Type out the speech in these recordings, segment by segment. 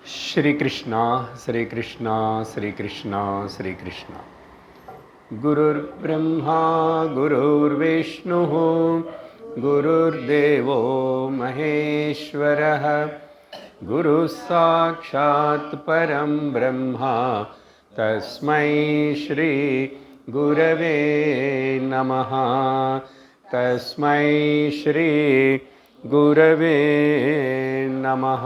श्री कृष्णा श्री कृष्णा श्री कृष्णा श्री कृष्णा। गुरुर्ब्रह्मा गुरुर्विष्णुः गुरुर्देवो महेश्वरः गुरुः साक्षात् परं ब्रह्मा तस्मै श्री गुरवे नमः। तस्मै श्री गुरवे नमः।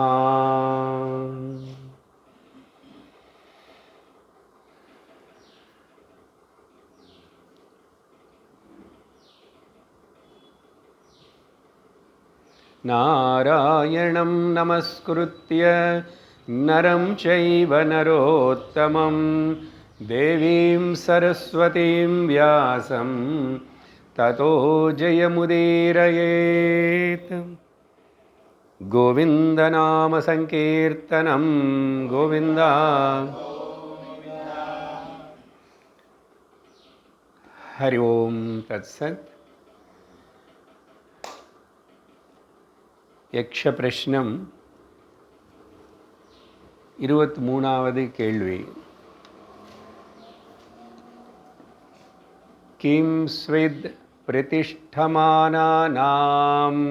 नारायणं नमस्कृत्य नरं चैव नरोत्तमं देवीं सरस्वतीं व्यासं ततो जयमुदीरयेत्। गोविन्दनामसङ्कीर्तनं गोविन्द। हरि ओं तत्सत्। யக்ஷபிரஷ்னம் 23வது கேள்வி. கிம் ஸ்வித் பிரதிஷ்டமானானாம்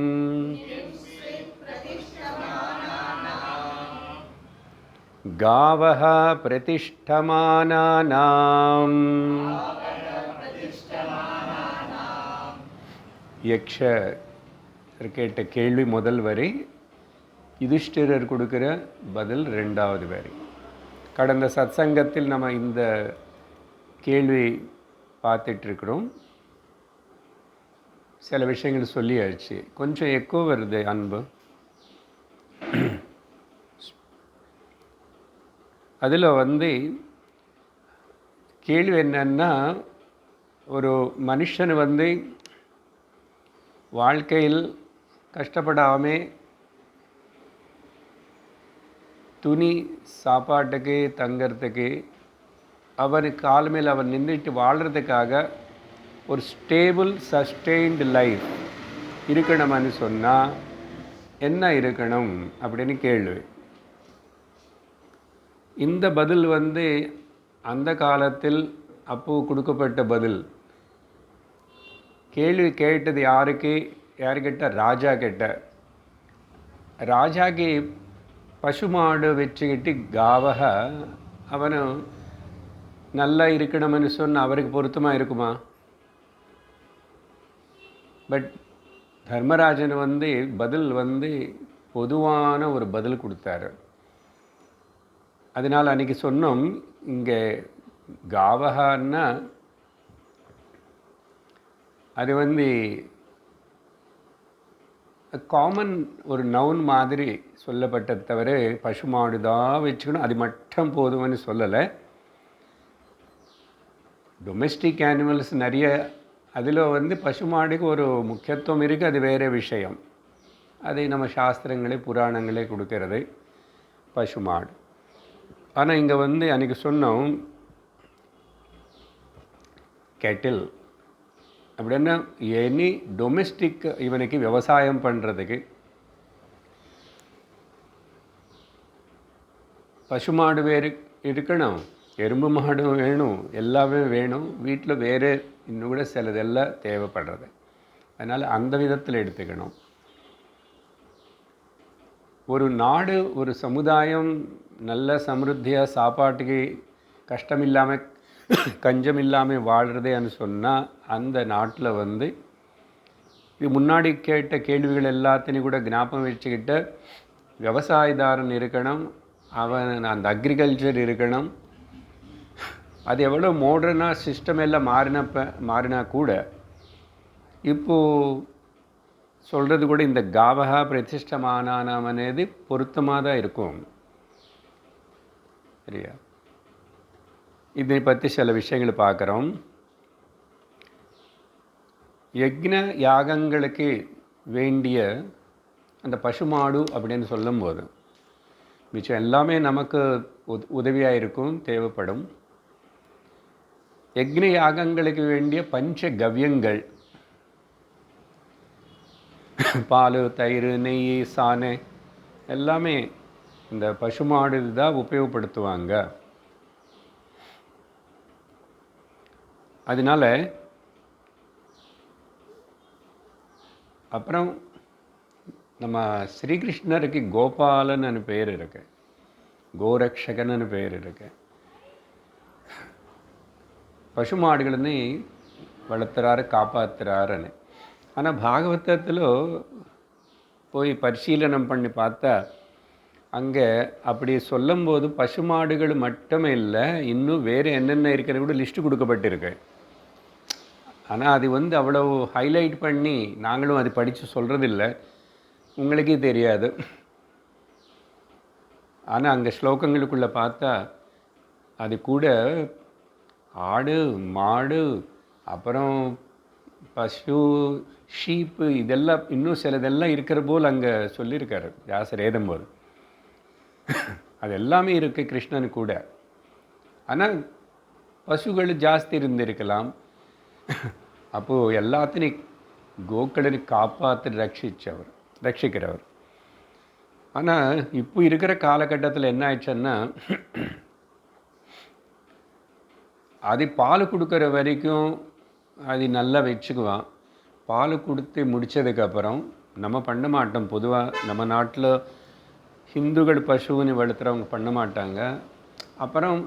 காவஹ பிரதிஷ்டமானானாம். யக்ஷ கேட்ட கேள்வி முதல் வரி, யுதிஷ்டிரர் கொடுக்குற பதில் ரெண்டாவது வரி. கடந்த சத்சங்கத்தில் நம்ம இந்த கேள்வி பார்த்துட்ருக்குறோம். சில விஷயங்கள் சொல்லியாச்சு. கொஞ்சம் எக்கோ வருது அன்பு. அதில் கேள்வி என்னன்னா, ஒரு மனுஷன் வாழ்க்கையில் கஷ்டப்படாமல் துணி சாப்பாட்டுக்கு தங்கிறதுக்கு அவன் கால் மேல் அவன் நின்றுட்டு வாழ்கிறதுக்காக ஒரு ஸ்டேபிள் சஸ்டெயின்டு லைஃப் இருக்கணும்னு சொன்னால் என்ன இருக்கணும் அப்படின்னு கேள்வி. இந்த பதில் அந்த காலத்தில் அப்போ கொடுக்கப்பட்ட பதில். கேள்வி கேட்டது யாருக்கிட்ட? ராஜா கிட்ட. ராஜாக்கு பசுமாடு வச்சுக்கிட்டு காவக அவனு நல்லா இருக்கணும்னு சொன்ன அவருக்கு பொருத்தமாக இருக்குமா? பட் தர்மராஜன் பதில் பொதுவான ஒரு பதில் கொடுத்தாரு. அதனால் அன்றைக்கி சொன்னோம், இங்கே காவகன்னா அது காமன் ஒரு நவுன் மாதிரி சொல்லப்பட்டது தவிர பசுமாடு தான் வச்சுக்கணும் அது மட்டும் போதும்னு சொல்லலை. டொமெஸ்டிக் அனிமல்ஸ் நிறைய, அதில் பசுமாடுக்கு ஒரு முக்கியத்துவம் இருக்குது, அது வேறு விஷயம். அதை நம்ம சாஸ்திரங்களே புராணங்களே கொடுக்கறது பசுமாடு. ஆனால் இங்கே அன்றைக்கி சொன்னோம் கெட்டில் அப்படின்னா எனி டொமெஸ்டிக் இவனுக்கு விவசாயம் பண்ணுறதுக்கு பசுமாடு வேறு இருக்கணும், எறும்பு மாடும் வேணும், எல்லாமே வேணும். வீட்டில் வேறு இன்னும் கூட சிலதெல்லாம் தேவைப்படுறது. அதனால் அந்த விதத்தில் எடுத்துக்கணும். ஒரு நாடு ஒரு சமுதாயம் நல்ல சமிருத்தியாக சாப்பாட்டுக்கு கஷ்டம் இல்லாமல் கஞ்சம் இல்லாமல் வாழ்கிறதேன்னு சொன்னால் அந்த நாட்டில் இது முன்னாடி கேட்ட கேள்விகள் எல்லாத்தையும் கூட ஞாபகம் வச்சுக்கிட்ட விவசாயதாரன் இருக்கணும், அவன் அந்த அக்ரிகல்ச்சர் இருக்கணும். அது எவ்வளோ மாடர்னாக சிஸ்டம் எல்லாம் மாறினா கூட இப்போது சொல்கிறது கூட இந்த காவகா பிரதிஷ்டமானானாம் అనేది பொருத்தமாக தான் இருக்கும். சரியா? இதை பற்றி சில விஷயங்கள் பார்க்குறோம். யக்ஞ யாகங்களுக்கு வேண்டிய அந்த பசுமாடு அப்படின்னு சொல்லும்போது மிச்சம் எல்லாமே நமக்கு உதவியாக இருக்கும், தேவைப்படும். யக்ஞ யாகங்களுக்கு வேண்டிய பஞ்ச கவ்யங்கள் பால், தயிர், நெய், சாணை எல்லாமே இந்த பசுமாடு தான் உபயோகப்படுத்துவாங்க. அதனால் அப்புறம் நம்ம ஸ்ரீகிருஷ்ணருக்கு கோபாலன்னு பேர் இருக்கு, கோரக்ஷகன்னு பேர் இருக்கு. பசுமாடுகளே வளர்த்துறாரு, காப்பாற்றுறாருன்னு. ஆனால் பாகவதத்தில் போய் பரிசீலனம் பண்ணி பார்த்தா அங்கே அப்படி சொல்லும்போது பசுமாடுகள் மட்டுமே இல்லை, இன்னும் வேறு என்னென்ன இருக்கிறது கூட லிஸ்ட்டு கொடுக்கப்பட்டிருக்கு. ஆனால் அது அவ்வளோ ஹைலைட் பண்ணி நாங்களும் அது படித்து சொல்கிறதில்ல, உங்களுக்கே தெரியாது. ஆனால் அங்கே ஸ்லோகங்களுக்குள்ளே பார்த்தா அது கூட ஆடு, மாடு, அப்புறம் பசு, ஷீப்பு, இதெல்லாம் இன்னும் சிலதெல்லாம் இருக்கிற போல் அங்கே சொல்லியிருக்காரு வியாசர் ஏதும்போது. அது எல்லாமே இருக்குது கிருஷ்ணனு கூட. ஆனால் பசுகள் ஜாஸ்தி இருந்திருக்கலாம். அப்போது எல்லாத்தையும் கோக்களை காப்பாற்றி ரட்சிக்கிறவர். ஆனால் இப்போ இருக்கிற காலகட்டத்தில் என்ன ஆயிடுச்சுன்னா, அது பால் கொடுக்குற வரைக்கும் அது நல்லா வச்சுக்குவான். பால் கொடுத்து முடித்ததுக்கப்புறம் நம்ம பண்ண மாட்டோம். பொதுவாக நம்ம நாட்டில் ஹிந்துக்கள் பசுன்னு வளர்த்துறவங்க பண்ண மாட்டாங்க. அப்புறம்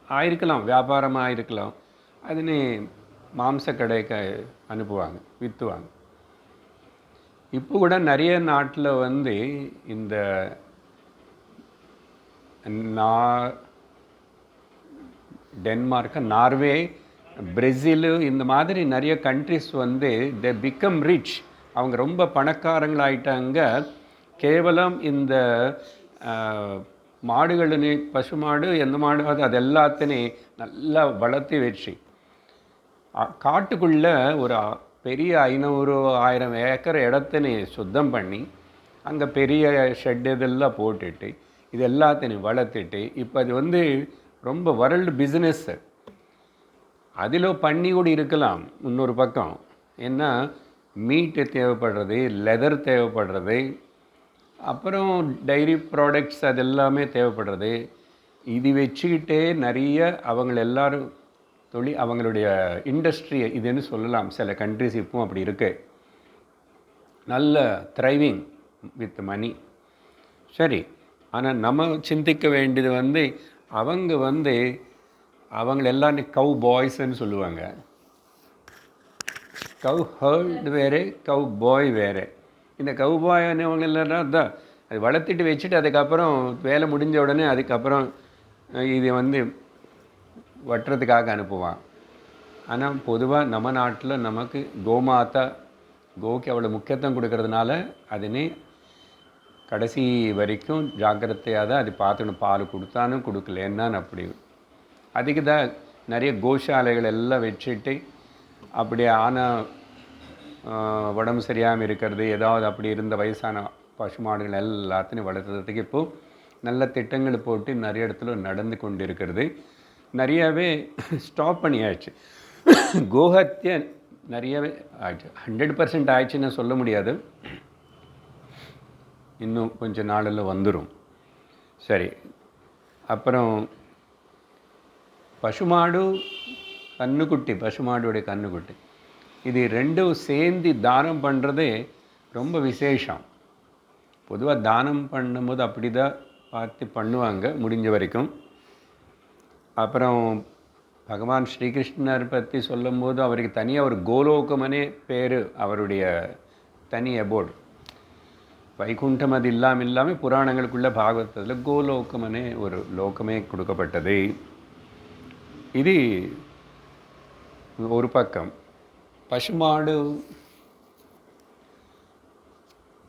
ஆயிருக்கலாம், வியாபாரமாக ஆயிருக்கலாம், அதுன்னு மாம்ச கடைக்கு அனுப்புவாங்க, விற்றுவாங்க. இப்போ கூட நிறைய நாட்டில் இந்த டென்மார்க்கு, நார்வே, பிரேசிலு, இந்த மாதிரி நிறைய கண்ட்ரிஸ் தே பிகம் ரிச். அவங்க ரொம்ப பணக்காரங்களாயிட்டாங்க. கேவலம் இந்த மாடுகளினு, பசு மாடு எந்த மாடு அது எல்லாத்தையும் நல்லா வளர்த்து வச்சு காட்டுக்குள்ளே ஒரு பெரிய 500-1000 ஏக்கர் இடத்தினை சுத்தம் பண்ணி அங்கே பெரிய ஷெட் இதெல்லாம் போட்டுட்டு இது எல்லாத்தையும் வளர்த்துட்டு இப்போ அது ரொம்ப வேர்ல்டு பிஸ்னஸ். அதில் பண்ணி கூட இருக்கலாம். இன்னொரு பக்கம் என்ன, மீட்டு தேவைப்படுறது, லெதர் தேவைப்படுறது, அப்புறம் டைரி ப்ராடக்ட்ஸ் அது எல்லாமே தேவைப்படுறது. இது வச்சுக்கிட்டே நிறைய அவங்களெல்லாரும் அவங்களுடைய இண்டஸ்ட்ரி இதுன்னு சொல்லலாம். சில கண்ட்ரிஸ் இப்போவும் அப்படி இருக்கு, நல்ல த்ரைவிங் வித் மணி. சரி, ஆனால் நம்ம சிந்திக்க வேண்டியது அவங்க அவங்களெல்லாம் கவ் பாய்ஸ்ன்னு சொல்லுவாங்க. கவ் ஹர்டு வேறு, கவ் பாய் வேறு. இந்த கவ் பாய்னவங்க எல்லாம் தான் அது வளர்த்துட்டு வச்சுட்டு அதுக்கப்புறம் வேலை முடிஞ்ச உடனே அதுக்கப்புறம் இது வெட்டுறதுக்காக அனுப்புவான். ஆனால் பொதுவாக நம்ம நாட்டில் நமக்கு கோமாதா, கோக்கு அவ்வளோ முக்கியத்துவம் கொடுக்கறதுனால அதுனே கடைசி வரைக்கும் ஜாக்கிரதையாக தான் அது பார்த்துக்கணும். பால் கொடுத்தானும் கொடுக்கல என்னான்னு அப்படி. அதுக்கு தான் நிறைய கோஷாலைகள் எல்லாம் வச்சுட்டு அப்படி ஆனால் உடம்பு சரியாமல் இருக்கிறது, ஏதாவது அப்படி இருந்த வயசான பசு மாடுகள் எல்லாத்தையும் வளர்த்துறதுக்கு இப்போது நல்ல திட்டங்கள் போட்டு நிறைய இடத்துல நடந்து கொண்டு இருக்கிறது. நிறையாவே ஸ்டாப் பண்ணியாச்சு. கோஹத்திய நிறையவே ஆயிடுச்சு. 100% ஆயிடுச்சுன்னு சொல்ல முடியாது, இன்னும் கொஞ்சம் நாளில் வந்துடும். சரி, அப்புறம் பசுமாடு, கண்ணுக்குட்டி, பசுமாடுடைய கண்ணுக்குட்டி, இது ரெண்டும் சேர்ந்து தானம் பண்ணுறதே ரொம்ப விசேஷம். பொதுவாக தானம் பண்ணும்போது அப்படி தான் பார்த்து பண்ணுவாங்க முடிஞ்ச வரைக்கும். அப்புறம் பகவான் ஸ்ரீகிருஷ்ணர் பற்றி சொல்லும்போது அவருக்கு தனியாக ஒரு கோலோகமனே பேர், அவருடைய தனி அபோர்டு. வைகுண்டம் அது இல்லாமல் புராணங்களுக்குள்ள பாகவதத்தில் கோலோகமனே ஒரு லோகமே கொடுக்கப்பட்டது. இது ஒரு பக்கம். பசுமாடு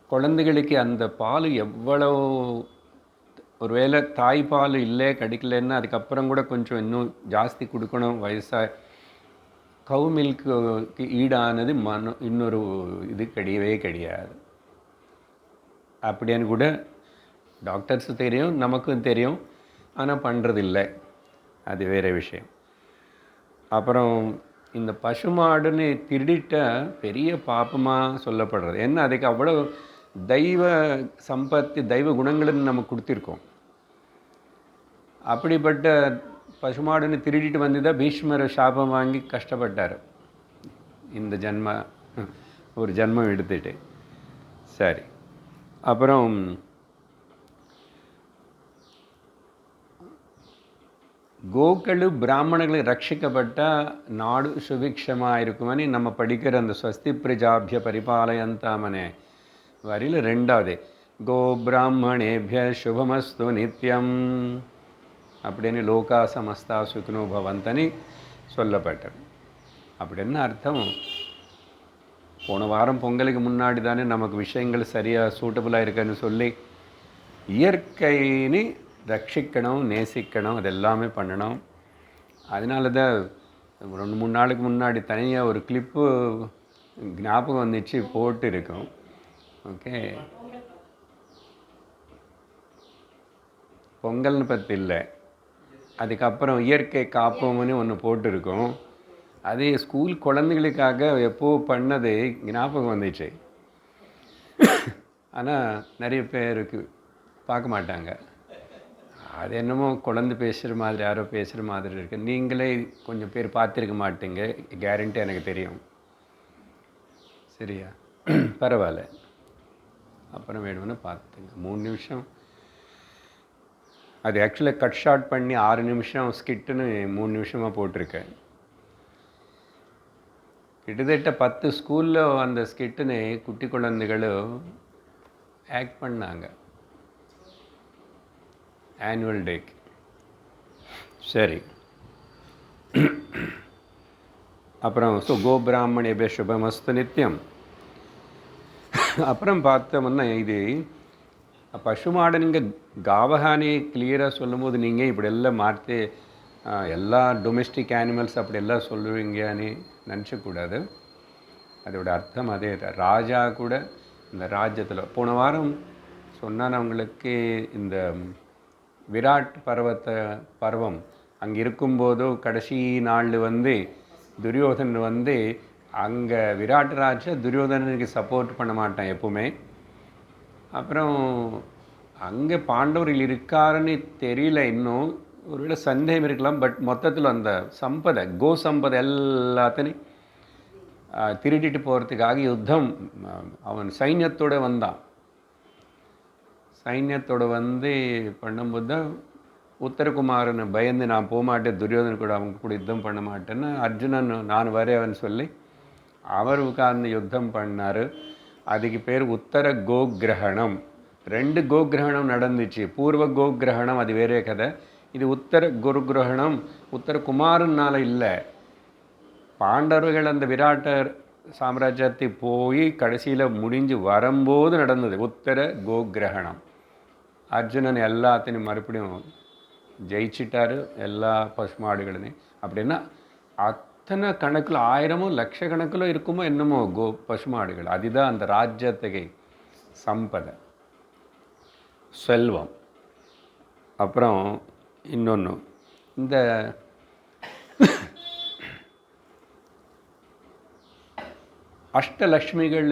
குழந்தைகளுக்கு அந்த பால் எவ்வளோ, ஒருவேளை தாய்ப்பால் இல்லை கிடைக்கலன்னா அதுக்கப்புறம் கூட கொஞ்சம் இன்னும் ஜாஸ்தி கொடுக்கணும். வயசாக கவு மில்க்கு ஈடானது இன்னொரு இது கிடையவே கிடையாது. அப்படின்னு கூட டாக்டர்ஸு தெரியும், நமக்கும் தெரியும், ஆனால் பண்ணுறதில்லை, அது வேறு விஷயம். அப்புறம் இந்த பசுமாடுன்னு திருடிட்ட பெரிய பாப்பமாக சொல்லப்படுறது. ஏன்னா அதுக்கு அவ்வளோ தெய்வ சம்பத்தி, தெய்வ குணங்களுன்னு நம்ம கொடுத்துருக்கோம். அப்படிப்பட்ட பசுமாடுன்னு திருடிட்டு வந்து தான் பீஷ்மர் சாபம் வாங்கி கஷ்டப்பட்டார் இந்த ஒரு ஜென்மம் எடுத்துட்டு. சரி, அப்புறம் கோக்கள் பிராமணர்கள் ரட்சிக்கப்பட்டால் நாடு சுபிக்ஷமாக இருக்குமని நம்ம படிக்கிற அந்த ஸ்வஸ்தி பிரஜாபிய பரிபாலயந்தாமனே வரியில் ரெண்டாவது கோ பிராமணேபிய சுபமஸ்து நித்யம் அப்படின்னு லோகா சமஸ்தா சுக்னோ பவந்தனி சொல்லப்பட்டது. அப்படின்னு அர்த்தம், போன வாரம் பொங்கலுக்கு முன்னாடி தானே நமக்கு விஷயங்கள் சரியாக சூட்டபுளாக இருக்குன்னு சொல்லி இயற்கைன்னு ரட்சிக்கணும், நேசிக்கணும், அது எல்லாமே பண்ணணும். அதனால தான் 2-3 நாளுக்கு முன்னாடி தனியாக ஒரு கிளிப்பு ஞாபகம் வந்துச்சு, போட்டு இருக்கோம். ஓகே, பொங்கல்னு பற்றி இல்லை, அதுக்கப்புறம் இயற்கை காப்போம்னு ஒன்று போட்டிருக்கோம். அது ஸ்கூல் குழந்தைகளுக்காக எப்போ பண்ணது ஞாபகம் வந்துச்சு. ஆனால் நிறைய பேருக்கு பார்க்க மாட்டாங்க. அது என்னமோ குழந்தை பேசுகிற மாதிரி, யாரோ பேசுகிற மாதிரி இருக்குது. நீங்களே கொஞ்சம் பேர் பார்த்துருக்க மாட்டீங்க, கேரண்டி எனக்கு தெரியும். சரியா? பரவாயில்ல, அப்புறம் வேணும்னு பார்த்துங்க. 3 நிமிஷம் அது ஆக்சுவலாக கட் ஷார்ட் பண்ணி 6 நிமிஷம் ஸ்கிட்டுன்னு 3 நிமிஷமாக போட்டிருக்கேன். கிட்டத்தட்ட 10 ஸ்கூலில் அந்த ஸ்கிட்டுன்னு குட்டி குழந்தைகளும் ஆக்ட் பண்ணாங்க ஆனுவல் டேக்கு. சரி, அப்புறம் கோபிராமணேபிய சுபமஸ்து நித்தியம். அப்புறம் பார்த்தோம்னா இது பசுமாடை நீங்கள் காவஹானி கிளியராக சொல்லும் போது நீங்கள் இப்படி எல்லாம் மாற்றி எல்லா டொமெஸ்டிக் அனிமல்ஸ் அப்படி எல்லாம் சொல்லுவீங்கன்னு நினச்சக்கூடாது. அதோட அர்த்தம் அதே தான். ராஜா கூட இந்த ராஜ்யத்தில் போன வாரம் சொன்னான் அவங்களுக்கு, இந்த விராட் பர்வம் அங்கே இருக்கும்போதோ கடைசி நாள் வந்து துரியோதன் வந்து அங்கே விராட் ராஜா துரியோதனனுக்கு சப்போர்ட் பண்ண மாட்டான் எப்பவுமே. அப்புறம் அங்கே பாண்டவர்கள் இருக்காருன்னு தெரியல இன்னும், ஒருவேளை சந்தேகம் இருக்கலாம். பட் மொத்தத்தில் அந்த சம்பதை சம்பதை எல்லாத்தையும் திருடிட்டு போகிறதுக்காக யுத்தம் அவன் சைன்யத்தோடு வந்தான். சைன்யத்தோடு வந்து பண்ணும்போது தான் உத்தரகுமாரனை பயந்து நான் போகமாட்டேன், துரியோதன் கூட அவங்க கூட யுத்தம் பண்ண மாட்டேன்னு அர்ஜுனன் நான் வரேன்னு சொல்லி அவர் உட்கார்ந்து யுத்தம் பண்ணார். அதுக்கு பேர் உத்தர கோகிரகணம். 2 கோகிரகணம் நடந்துச்சு. பூர்வ கோகிரகணம் அது வேறே கதை. இது உத்தர குருகிரகணம் உத்தரகுமாரனால் இல்லை, பாண்டவர்கள் அந்த விராட்டர் சாம்ராஜ்யத்தை போய் கடைசியில் முடிஞ்சு வரும்போது நடந்தது உத்தர கோகிரகணம். அர்ஜுனன் எல்லாத்தையும் மறுபடியும் ஜெயிச்சிட்டாரு, எல்லா பசுமாடுகளையும். அப்படின்னா அத்தனை கணக்கில் 1000மோ லட்சக்கணக்கில் இருக்குமோ என்னமோ பசுமாடுகள். அதுதான் அந்த ராஜ்யத்துக்கு சம்பதை, செல்வம். அப்புறம் இன்னொன்று, இந்த அஷ்டலக்ஷ்மிகள்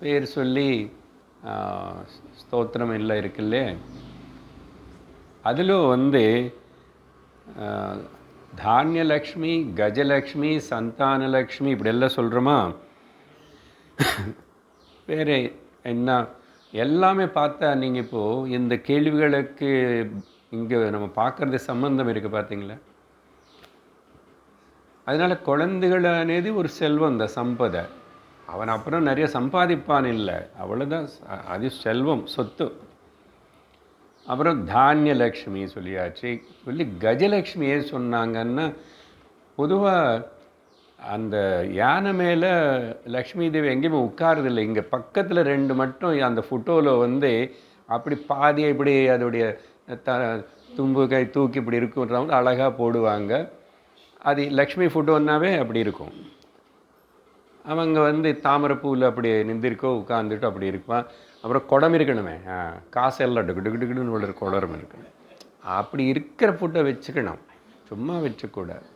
பேர் சொல்லி ஸ்தோத்திரம் இல்லை இருக்குல்லே, அதில் வந்து தானியலக்ஷ்மி, கஜலக்ஷ்மி, சந்தானலக்ஷ்மி இப்படியெல்லாம் சொல்கிறோமா. வேறு என்ன எல்லாமே பார்த்தா நீங்கள் இப்போது இந்த கேள்விகளுக்கு இங்கே நம்ம பார்க்குறது சம்பந்தம் இருக்குது பார்த்தீங்களா. அதனால் குழந்தைகள் అనేది ஒரு செல்வம், இந்த சம்பதை. அவன் அப்புறம் நிறைய சம்பாதிப்பான் இல்லை, அவ்வளோதான், அது செல்வம், சொத்து. அப்புறம் தானியலக்ஷ்மி சொல்லியாச்சு. சொல்லி கஜலக்ஷ்மி ஏன் சொன்னாங்கன்னா, பொதுவாக அந்த யானை மேலே லக்ஷ்மி தேவி எங்கேயுமே உட்காரதில்லை. இங்கே பக்கத்தில் 2 மட்டும் அந்த ஃபோட்டோவில் வந்து அப்படி பாதியை இப்படி அதோடைய தும்பு கை தூக்கி இப்படி இருக்குன்றவங்க அழகாக போடுவாங்க. அது லக்ஷ்மி ஃபோட்டோன்னாவே அப்படி இருக்கும். அவங்க வந்து தாமரைப்பூவில் அப்படி நிந்திருக்கோ உட்காந்துட்டு அப்படி இருப்பான். அப்புறம் குடம் இருக்கணுமே, காசெல்லாம் டுக்குன்னு உள்ள குடம் இருக்கணும். அப்படி இருக்கிற ஃபோட்டோ வச்சுக்கணும், சும்மா வச்சுக்கூடாது.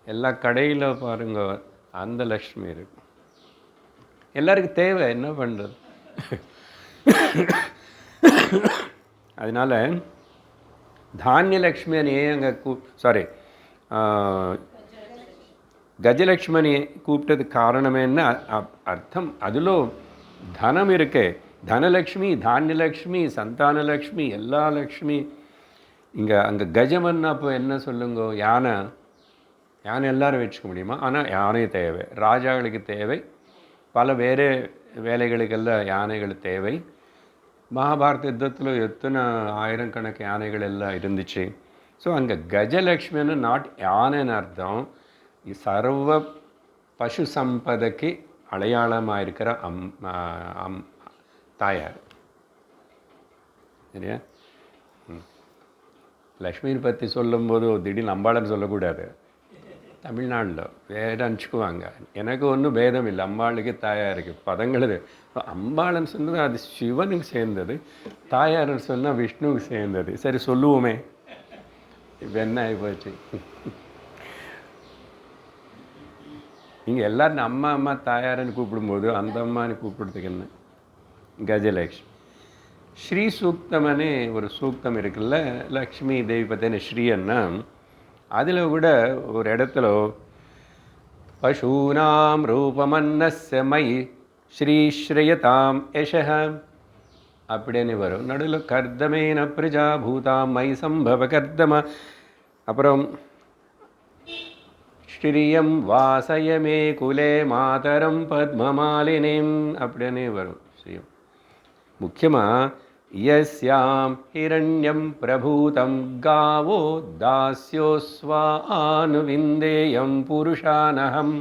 எல்லா கடையில் பாருங்க அந்த லக்ஷ்மி இருக்கும். எல்லாருக்கும் தேவை, என்ன பண்ணுறது. அதனால் தானியலக்ஷ்மியை ஏன் அங்கே சாரி கஜலக்ஷ்மணி கூப்பிட்டதுக்கு காரணம் என்ன அர்த்தம் அதில் தனம் இருக்கே, தனலக்ஷ்மி, தானியலக்ஷ்மி, சந்தானலக்ஷ்மி, எல்லா லக்ஷ்மி. அங்கே கஜமன்னா அப்போ என்ன சொல்லுங்க, யானை. யானை எல்லாரும் வச்சுக்க முடியுமா? ஆனால் யானை தேவை, ராஜாக்களுக்கு தேவை, பல வேறு வேலைகளுக்கெல்லாம் யானைகள் தேவை. மகாபாரத யுத்தத்தில் எத்தனை ஆயிரக்கணக்கு யானைகள் எல்லாம் இருந்துச்சு. ஸோ அங்கே கஜலக்ஷ்மின்னு நாட் யானைன்னு அர்த்தம். சர்வ பசு சம்பதைக்கு அடையாளமாக இருக்கிற தாயார். சரியா? லக்ஷ்மியை பற்றி சொல்லும்போது திடீர்னு அம்பாளன்னு சொல்லக்கூடாது. தமிழ்நாட்டில் வேறு அனுப்பிச்சுக்குவாங்க. எனக்கு ஒன்றும் பேதம் இல்லை, அம்பாளுக்கு தாயாருக்கு பதங்கள். அம்பாளன்னு சொன்னது அது சிவனுக்கு சேர்ந்தது, தாயார்னு சொன்னால் விஷ்ணுவுக்கு சேர்ந்தது. சரி சொல்லுவோமே, இப்போ என்ன ஆகி போச்சு? நீங்கள் எல்லோரும் அம்மா அம்மா தாயாருன்னு கூப்பிடும்போது அந்த அம்மான்னு கூப்பிடுறதுக்கு என்ன? கஜலக்ஷ்மி. ஸ்ரீ சூக்தம்னு ஒரு சூக்தம் இருக்குல்ல, லக்ஷ்மி தேவி பற்றின ஸ்ரீன்னா, அதில் கூட ஒரு இடத்துல பசூனாம் ரூபமன்னஸ்ய மயி ஸ்ரீஸ்ரயதாம் யசஹ அப்படின்னு வரும். நடுவில் கர்தமேன பிரஜா பூதாம் மை சம்பவ கர்தம, அப்புறம் ஸ்ரீயம் வாசயமே குலே மாதரம் பத்மமாலினிம் அப்படின்னு வரும். ஸ்ரீயம் முக்கியமாக யஸ்யாம் ஹிரண்யம் பிரபூதம் காவோ தாஸ்யோஸ்வானுவிந்தேயம் புருஷானகம்.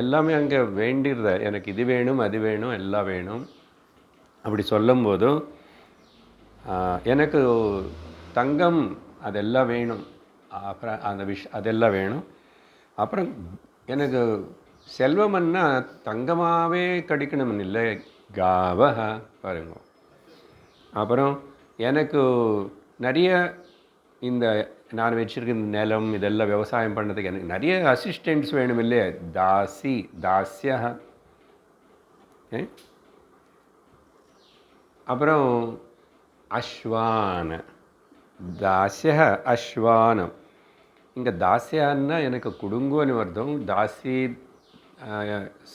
எல்லாமே அங்கே வேண்டிடுற, எனக்கு இது வேணும் அது வேணும் எல்லாம் வேணும். அப்படி சொல்லும்போதும் எனக்கு தங்கம் அதெல்லாம் வேணும், அப்புறம் அந்த அதெல்லாம் வேணும். அப்புறம் எனக்கு செல்வம்னா தங்கமாகவே கிடைக்கணும்னு இல்லை, காவக பாருங்க. அப்புறம் எனக்கு நிறைய இந்த நான் வச்சுருக்க இந்த நிலம் இதெல்லாம் விவசாயம் பண்ணுறதுக்கு எனக்கு நிறைய அசிஸ்டண்ட்ஸ் வேணும் இல்லையா, தாசி தாஸ்யா. அப்புறம் அஸ்வான தாஸ்ய அஸ்வானம். இங்கே தாஸ்யான்னா எனக்கு குடுங்கோன்னு அர்த்தம், தாசி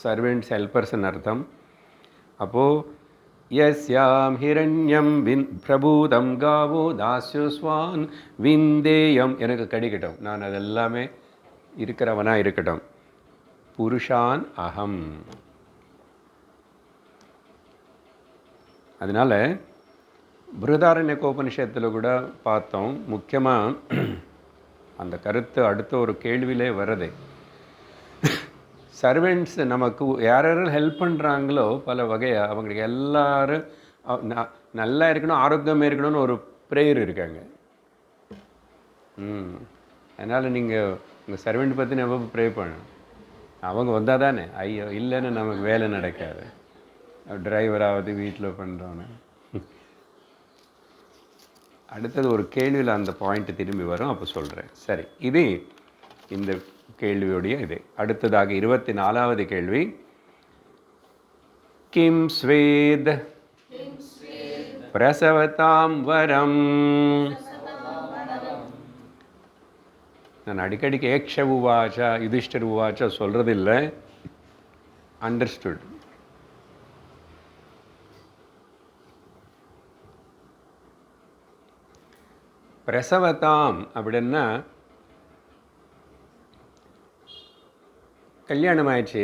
சர்வெண்ட்ஸ் ஹெல்பர்ஸ்ன்னு அர்த்தம். அப்போது யஸ்யாம் ஹிரண்யம் பிரபூதம் காவோ தாஸ்யோஸ்வான் விந்தேயம், எனக்கு கிடைக்கட்டும், நான் அதெல்லாமே இருக்கிறவனாக இருக்கட்டும். புருஷான் அகம். அதனால் பிருஹதாரண்யகோபனிஷத்தில் கூட பார்த்தோம், முக்கியமாக அந்த கருத்து அடுத்த ஒரு கேள்வியிலே வருது. சர்வெண்ட்ஸ் நமக்கு யாரும் ஹெல்ப் பண்ணுறாங்களோ பல வகையாக, அவங்களுக்கு எல்லோரும் நல்லா இருக்கணும், ஆரோக்கியமாக இருக்கணும்னு ஒரு ப்ரேயர் இருக்காங்க. அதனால் நீங்கள் உங்கள் சர்வெண்ட் பற்றி நம்ம ப்ரே பண்ணணும். அவங்க வந்தால் தானே, ஐயோ இல்லைன்னு நமக்கு வேலை நடக்காது. டிரைவராவது வீட்டில் பண்ணுறோன்னு. அடுத்தது ஒரு கேள்வியில் அந்த பாயிண்ட்டு திரும்பி வரும், அப்போ சொல்கிறேன். சரி, இது இந்த கேள்வியுடைய இது. அடுத்ததாக 24வது கேள்வி. கிம் ஸ்வேத் பிரசவதாம் வரம். நான் அடிக்கடிக்கு ஏக்ஷ உவாச்சா யுதிஷ்டர் உவாச்சா சொல்கிறதில்லை, அண்டர்ஸ்டுட். பிரசவதாம் அப்படின்னா கல்யாணம் ஆயிடுச்சு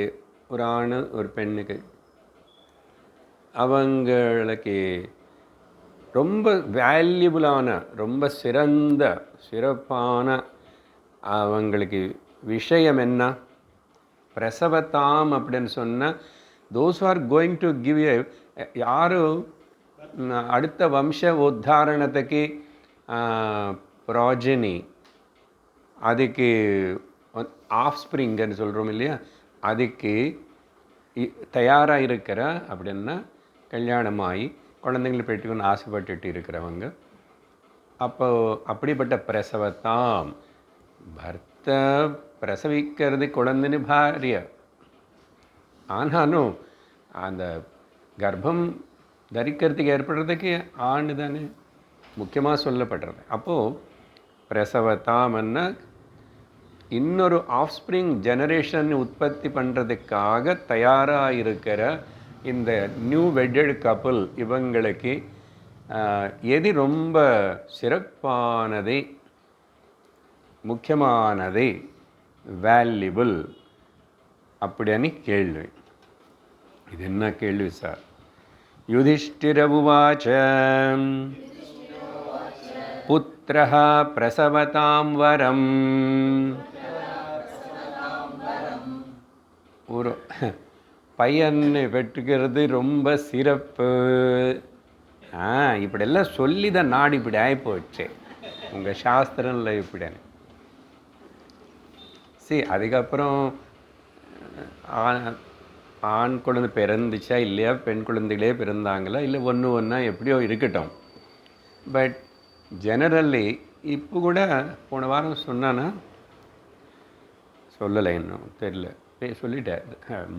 ஒரு ஆண் ஒரு பெண்ணுக்கு, அவங்களுக்கு ரொம்ப வேல்யூபுளான ரொம்ப சிறப்பான அவங்களுக்கு விஷயம் என்ன? பிரசவதாம் அப்படின்னு சொன்னால் those are going to give ஏ, யாரும் அடுத்த வம்ச உத்தாரணத்துக்கு ப்ராஜனி, அதுக்கு ஆஃப் ஸ்ப்ரிங்கன்னு சொல்கிறோம் இல்லையா, அதுக்கு தயாராக இருக்கிற அப்படின்னா கல்யாணமாகி குழந்தைங்களை பெற்றுக்கொண்டு ஆசைப்பட்டுட்டு இருக்கிறவங்க. அப்போது அப்படிப்பட்ட பிரசவத்தாம், பர்த்த பிரசவிக்கிறது குழந்தைன்னு பாரிய, ஆனாலும் அந்த கர்ப்பம் தரிக்கிறதுக்கு ஏற்படுறதுக்கு ஆண் தானே. முக்கியமாக சொல்லப்படுறது. அப்போது பிரசவதாம்னா இன்னொரு ஆஃப்ஸ்ப்ரிங் ஜெனரேஷன் உற்பத்தி பண்ணுறதுக்காக தயாராக இருக்கிற இந்த நியூ வெட்டட் கப்புள் இவங்களுக்கு எது ரொம்ப சிறப்பானது, முக்கியமானது, வேல்யூபிள் அப்படின்னு கேள்வி. இது என்ன கேள்வி சார்? யுதிஷ்டிர உவாச்ச புத்திரः பிரசவதாம் வரம். ஒரு பையனை பெற்றுக்கிறது ரொம்ப சிறப்பு. இப்படியெல்லாம் சொல்லி தான் நாடு இப்படி ஆகிப்போச்சு. உங்கள் சாஸ்திரம்ல இப்படி அதுக்கப்புறம் ஆண் குழந்தை பிறந்துச்சா இல்லையா, பெண் குழந்தைகளே பிறந்தாங்களா இல்லை ஒன்று ஒன்றா எப்படியோ இருக்கட்டும். பட் ஜெனரல்லி இப்போ கூட போன வாரம் சொன்னானா சொல்லலை, இன்னும் தெரியல, சொல்லிட்டேன்.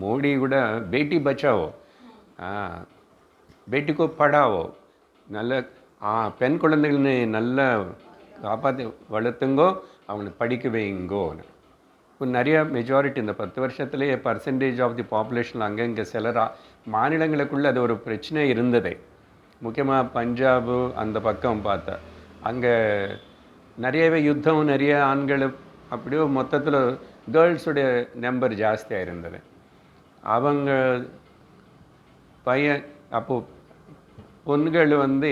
மோடி கூட பேட்டி பச்சாவோ பேட்டிக்கோ படாவோ, நல்ல பெண் குழந்தைகள்னு நல்லா காப்பாற்றி வளர்த்துங்கோ, அவங்களை படிக்க வைங்கோன்னு. இப்போ நிறையா மெஜாரிட்டி இந்த 10 வருஷத்துலேயே பர்சன்டேஜ் ஆஃப் தி பாப்புலேஷன் அங்கங்கே சில மாநிலங்களுக்குள்ளே அது ஒரு பிரச்சனை இருந்தது. முக்கியமாக பஞ்சாபு அந்த பக்கம் பார்த்தா அங்கே நிறையவே யுத்தம், நிறைய ஆண்கள், அப்படியோ மொத்தத்தில் கேர்ள்ஸுடைய நம்பர் ஜாஸ்தியாக இருந்தது. அவங்க பையன் அப்போது பொண்கள் வந்து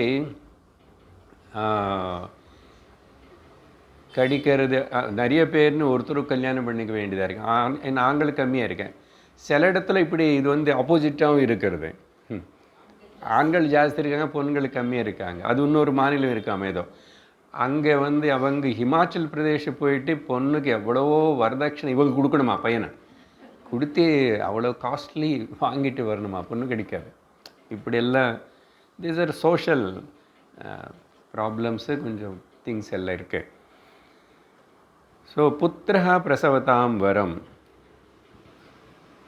கடிக்கிறது நிறைய பேர்னு ஒருத்தர் கல்யாணம் பண்ணிக்க வேண்டியதாக இருக்குது. ஆண்கள் கம்மியாக இருக்கேன். சில இடத்துல இப்படி இது வந்து ஆப்போசிட்டாகவும் இருக்கிறது. ஆண்கள் ஜாஸ்தி இருக்காங்க, பொண்கள் கம்மியாக இருக்காங்க. அது இன்னொரு மாநிலம் இருக்காம ஏதோ. அங்கே வந்து அவங்க ஹிமாச்சல் பிரதேஷ் போயிட்டு பொண்ணுக்கு எவ்வளவோ வரதட்சணை இவங்க கொடுக்கணுமா, பையனை கொடுத்து அவ்வளோ காஸ்ட்லி வாங்கிட்டு வரணுமா, பொண்ணு கிடைக்காது. இப்படியெல்லாம் தீஸ் ஆர் சோஷியல் ப்ராப்ளம்ஸு, கொஞ்சம் திங்ஸ் எல்லாம் இருக்குது. ஸோ புத்திரஹா பிரசவதாம் வரம்,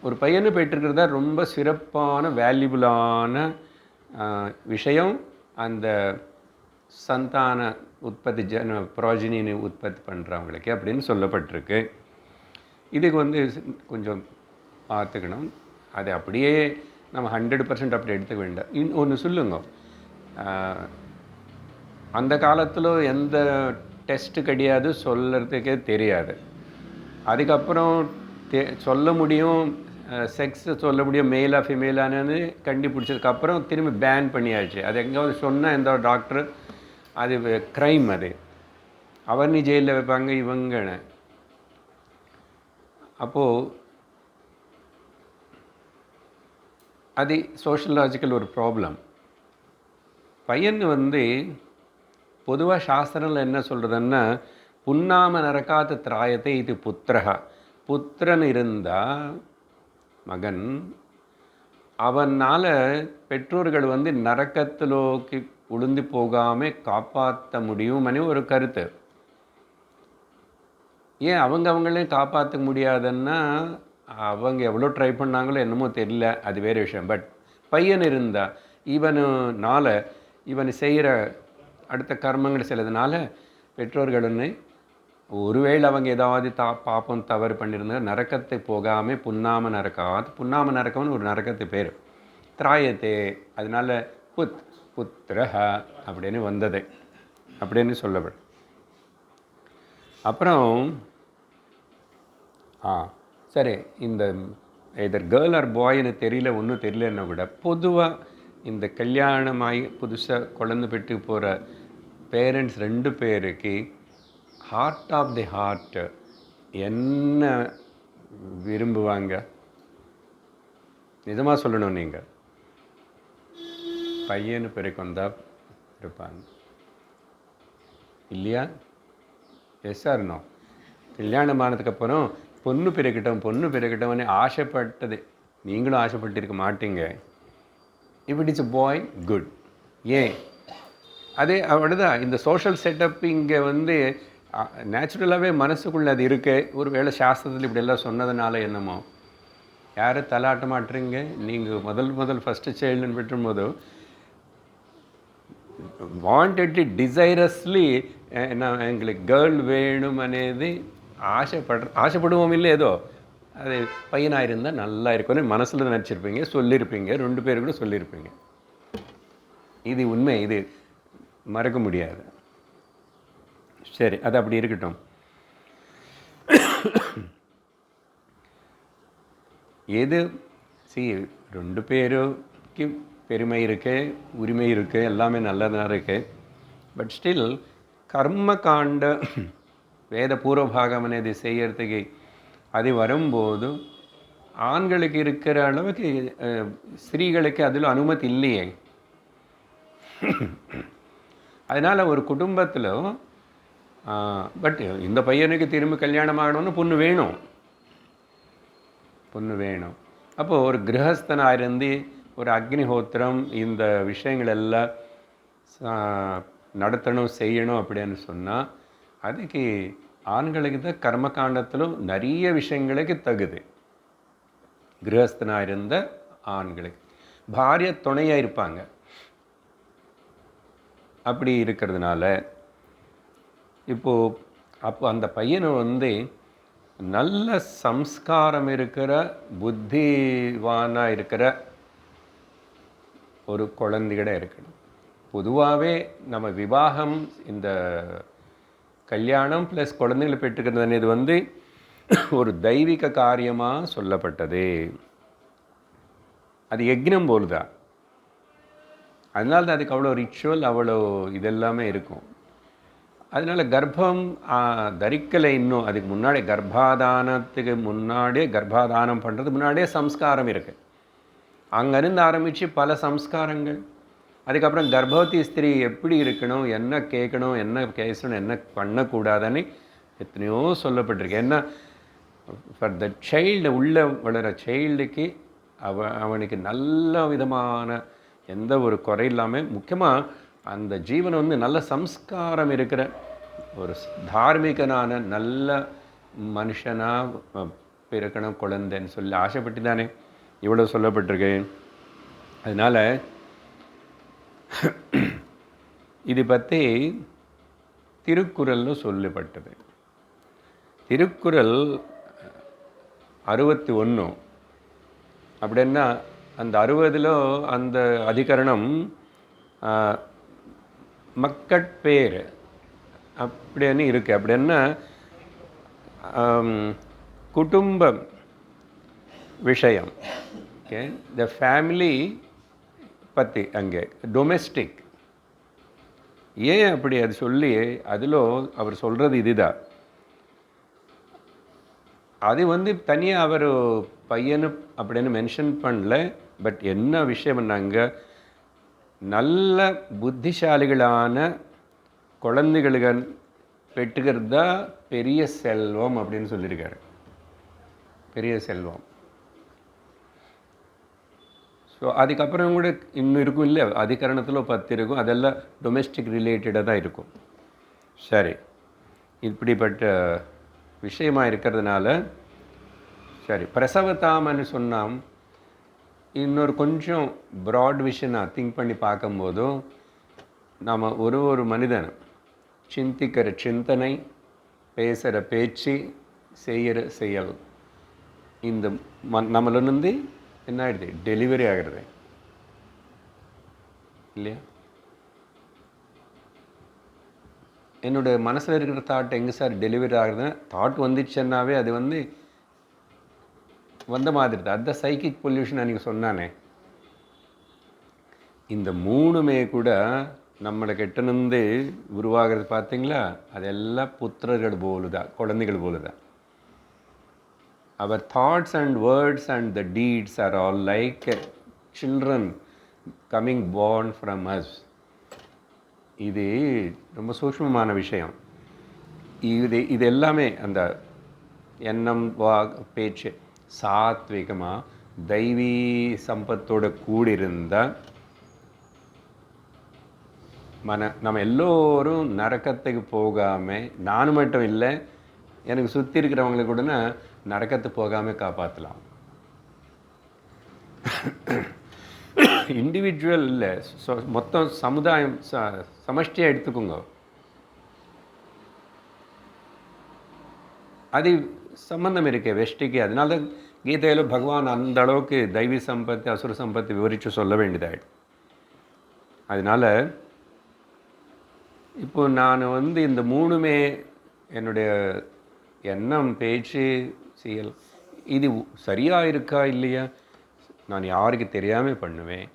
ஒரு பையனை பெற்றிருக்கிறதா ரொம்ப சிறப்பான வேல்யூபுளான விஷயம். அந்த சந்தான உற்பத்தி ப்ராஜினின்னு உற்பத்தி பண்ணுறவங்களுக்கு அப்படின்னு சொல்லப்பட்டிருக்கு. இதுக்கு வந்து கொஞ்சம் பார்த்துக்கணும். அது அப்படியே நம்ம 100% அப்படி எடுத்துக்க வேண்டாம். ஒன்று சொல்லுங்க, அந்த காலத்தில் எந்த டெஸ்ட்டு கிடையாது, சொல்கிறதுக்கே தெரியாது. அதுக்கப்புறம் சொல்ல முடியும், செக்ஸ் சொல்ல முடியும், மேலா ஃபீமேலானு கண்டுபிடிச்சதுக்கப்புறம் திரும்பி பேன் பண்ணியாச்சு. அது எங்கேயாவது சொன்னால் எந்த டாக்டர் அது க்ரைம், அது அவர்னி ஜெயிலில் வைப்பாங்க இவங்கன்னு. அப்போது அது சோஷியலாஜிக்கல் ஒரு ப்ராப்ளம். பையன் வந்து பொதுவாக சாஸ்திரத்தில் என்ன சொல்கிறதுன்னா, புன்னாம நரக்காத திராயத்தை இது புத்திரகா. புத்திரன் இருந்தால் மகன், அவனால் பெற்றோர்கள் வந்து நரக்கத்திலோக்கி உளுந்து போகாமல் காப்பாற்ற முடியும்னு ஒரு கருத்து. ஏன் அவங்களையும் காப்பாற்ற முடியாதுன்னா, அவங்க எவ்வளோ ட்ரை பண்ணாங்களோ என்னமோ தெரியல, அது வேறு விஷயம். பட் பையன் இருந்தால் இவன் செய்கிற அடுத்த கர்மங்கள் சிலதுனால பெற்றோர்கள்னு ஒருவேளை அவங்க ஏதாவது பாப்பம் தவறு பண்ணியிருந்தா நரக்கத்தை போகாமல் புன்னாம நரக்கம்னு ஒரு நரக்கத்து பேர் திராயத்தே. அதனால் புத்திரஹ அப்படின்னு வந்தது அப்படின்னு சொல்லப்படும். அப்புறம் சரி, இந்த எதர் கேர்ள் ஆர் பாய்னு தெரியல, ஒன்றும் தெரியலன்னா கூட பொதுவாக இந்த கல்யாணமாகி புதுசாக குழந்தை பெற்று போகிற பேரண்ட்ஸ் 2 பேருக்கு ஹார்ட் ஆஃப் தி ஹார்ட் என்ன விரும்புவாங்க? நிஜமாக சொல்லணும், நீங்கள் பையனு பிறகு வந்தால் இருப்பாங்க இல்லையா? Yes or no? கல்யாணம் ஆனதுக்கப்புறம் பொண்ணு பிறக்கிட்டவனே ஆசைப்பட்டது நீங்களும் ஆசைப்பட்டிருக்க மாட்டீங்க. If it is a boy, good. ஏன் அதே அவ்வளோதான். இந்த சோஷியல் செட்டப் இங்கே வந்து நேச்சுரலாகவே மனசுக்குள்ளே அது இருக்குது. ஒரு வேளை சாஸ்திரத்தில் இப்படியெல்லாம் சொன்னதுனால என்னமோ யாரும் தலாட்ட மாட்டுறீங்க. நீங்கள் முதல் ஃபஸ்ட்டு சைல்டுன்னு பெற்றும்போது வாண்டட் டிசைரஸ்லி நான் எங்களுக்கு கேர்ள் வேணும் అనేది ஆசைப்படுவோம் இல்லை ஏதோ அது பையனாக இருந்தால் நல்லா இருக்கும்னு மனசில் நினச்சிருப்பீங்க, சொல்லியிருப்பீங்க, 2 பேர் கூட சொல்லியிருப்பீங்க. இது உண்மை, இது மறக்க முடியாது. சரி, அது அப்படி இருக்கட்டும். எது ரெண்டு பேருக்கு பெருமை இருக்குது, உரிமை இருக்குது, எல்லாமே நல்லதாக இருக்குது. பட் ஸ்டில் கர்ம காண்ட வேத பூர்வபாகம் అనేది செய்யறதுக்கு அது வரும்போது ஆண்களுக்கு இருக்கிற அளவுக்கு ஸ்திரீகளுக்கு அதில் அனுமதி இல்லையே. அதனால் ஒரு குடும்பத்தில் பட் இந்த பையனுக்கு திரும்பி கல்யாணம் ஆகணும்னு பொண்ணு வேணும். அப்போது ஒரு கிரகஸ்தனாக இருந்து ஒரு அக்னிஹோத்திரம் இந்த விஷயங்கள் எல்லாம் நடத்தணும், செய்யணும் அப்படின்னு சொன்னால் அதுக்கு ஆண்களுக்கு தான் கர்மகாண்டத்திலும் நிறைய விஷயங்களுக்கு தகுது. கிரகஸ்தனாக இருந்த ஆண்களுக்கு பாரிய துணையாக இருப்பாங்க. அப்படி இருக்கிறதுனால அப்போ அந்த பையனை நல்ல சம்ஸ்காரம் இருக்கிற புத்திவானாக இருக்கிற ஒரு குழந்தைகிட இருக்கணும். பொதுவாகவே நம்ம விவாகம் இந்த கல்யாணம் ப்ளஸ் குழந்தைகளை பெற்றுக்கிறது இது ஒரு தெய்வீக காரியமாக சொல்லப்பட்டது. அது யக்னம் போலுதான். அதனால தான் அதுக்கு அவ்வளோ ரிச்சுவல், அவ்வளோ இதெல்லாமே இருக்கும். அதனால் கர்ப்பம் தரிக்கலை இன்னும் அதுக்கு முன்னாடி கர்ப்பாதானத்துக்கு முன்னாடியே கர்ப்பாதானம் பண்ணுறதுக்கு முன்னாடியே சம்ஸ்காரம் இருக்குது. அங்கேருந்து ஆரம்பித்து பல சம்ஸ்காரங்கள். அதுக்கப்புறம் கர்ப்பவதி ஸ்திரீ எப்படி இருக்கணும், என்ன கேட்கணும், என்ன பேசணும், என்ன பண்ணக்கூடாதுன்னு எத்தனையோ சொல்லப்பட்டிருக்கு. என்ன ஃபார் த சைல்டு, உள்ளே வளர சைல்டுக்கு அவனுக்கு நல்ல விதமான எந்த ஒரு குறை இல்லாமல், முக்கியமாக அந்த ஜீவனை நல்ல சம்ஸ்காரம் இருக்கிற ஒரு தார்மீகனான நல்ல மனுஷனாக பிறக்கணும் குழந்தைன்னு சொல்லி ஆசைப்பட்டு தானே இவ்வளோ சொல்லப்பட்டிருக்கு. அதனால் இது பற்றி திருக்குறள்னு சொல்லப்பட்டது. திருக்குறள் 61 அப்படின்னா அந்த 60 அந்த அதிகரணம் மக்கட்பேர் அப்படின்னு இருக்குது. அப்படின்னா குடும்பம் விஷயம், ஓகே, த ஃபேமிலி பற்றி அங்கே டொமெஸ்டிக். ஏன் அப்படி அது சொல்லி அதில் அவர் சொல்கிறது இதுதான். அது தனியாக அவர் பையனு அப்படின்னு மென்ஷன் பண்ணல. பட் என்ன விஷயம்னாங்க, நல்ல புத்திசாலிகளான குழந்தைகளுக்கு பெற்றுக்கிறது தான் பெரிய செல்வம் அப்படின்னு சொல்லியிருக்காரு. பெரிய செல்வம். ஸோ அதுக்கப்புறம் கூட இன்னும் இருக்கும் இல்லை, அதிகரணத்தில் 10 இருக்கும். அதெல்லாம் டொமெஸ்டிக் ரிலேட்டடாக தான் இருக்கும். சரி, இப்படிப்பட்ட விஷயமாக இருக்கிறதுனால சரி, பிரசவதாமன்னு சொன்னால் இன்னொரு கொஞ்சம் ப்ராட் விஷனாக திங்க் பண்ணி பார்க்கும்போதும் நாம் ஒரு மனிதன் சிந்திக்கிற சிந்தனை, பேசுகிற பேச்சு, செய்கிற செயல், இந்த நம்மளிருந்து என்ன ஆகிடுது, டெலிவரி ஆகிறது இல்லையா? என்னோடய மனசில் இருக்கிற தாட் எங்கே சார் டெலிவரி ஆகுதுன்னா, தாட் வந்துச்சுன்னாவே அது வந்த மாதிரி தான். அதுதான் சைக்கிக் பொல்யூஷன் அன்றைக்கி சொன்னானே. இந்த 3மே கூட நம்மளை கெட்டணுந்து உருவாகிறது பார்த்தீங்களா? அதெல்லாம் புத்திரர்கள் போலுதான், குழந்தைகள் போலுதான். Our thoughts and words and the deeds are all like children coming born from us. இது ரொம்ப சூக்ஷ்மமான விஷயம். இது எல்லாமே அந்த எண்ணம், பேச்சு சாத்விகமாக தெய்வீ சம்பத்தோடு கூடியிருந்த நம்ம எல்லோரும் நரக்கத்துக்கு போகாமல், நானும் மட்டும் இல்லை, எனக்கு சுற்றி இருக்கிறவங்களுக்கு கூட நரக்கத்துக்கு போகாமல் காப்பாற்றலாம். இண்டிவிஜுவல் இல்லை, மொத்தம் சமுதாயம் சமஷ்டியாக எடுத்துக்கோங்க. அது சம்பந்தம் இருக்கு வெஷ்டிக்கு. அதனால தான் கீதையில் பகவான் அந்த அளவுக்கு தெய்வீ சம்பத்து அசுர சம்பத்து விவரித்து சொல்ல வேண்டியதாயிடும். அதனால் இப்போ நான் இந்த மூணுமே என்னுடைய எண்ணம், பேச்சு, செயல் இது சரியாக இருக்கா இல்லையா, நான் யாருக்கு தெரியாமல் பண்ணுவேன்.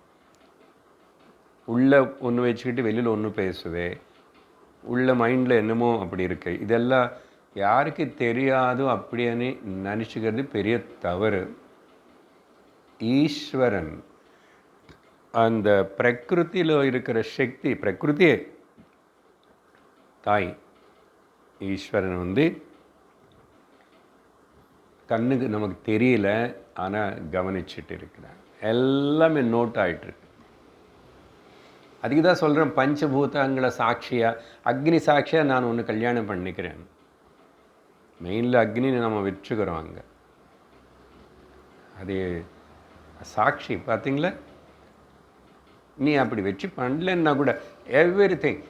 உள்ளே ஒன்று வச்சுக்கிட்டு வெளியில் ஒன்று பேசுவேன். உள்ள மைண்டில் என்னமோ அப்படி இருக்கு. இதெல்லாம் யாருக்கு தெரியாதோ அப்படின்னு நினச்சிக்கிறது பெரிய தவறு. ஈஸ்வரன் அந்த பிரகிருதியில் இருக்கிற சக்தி, பிரகிருதியே தாய் ஈஸ்வரன் கண்ணுக்கு நமக்கு தெரியல, ஆனால் கவனிச்சுட்டு இருக்கிறான். எல்லாமே நோட் ஆகிட்டுருக்கு. அதுக்கு தான் சொல்கிறேன், பஞ்சபூதங்களை சாட்சியாக, அக்னி சாட்சியாக நான் ஒன்று கல்யாணம் பண்ணிக்கிறேன். மெயினில் அக்னி நம்ம வச்சுக்கிறோம் அங்கே. அது சாட்சி பார்த்தீங்களா. நீ அப்படி வச்சு பண்ணலன்னா கூட எவ்ரிதிங்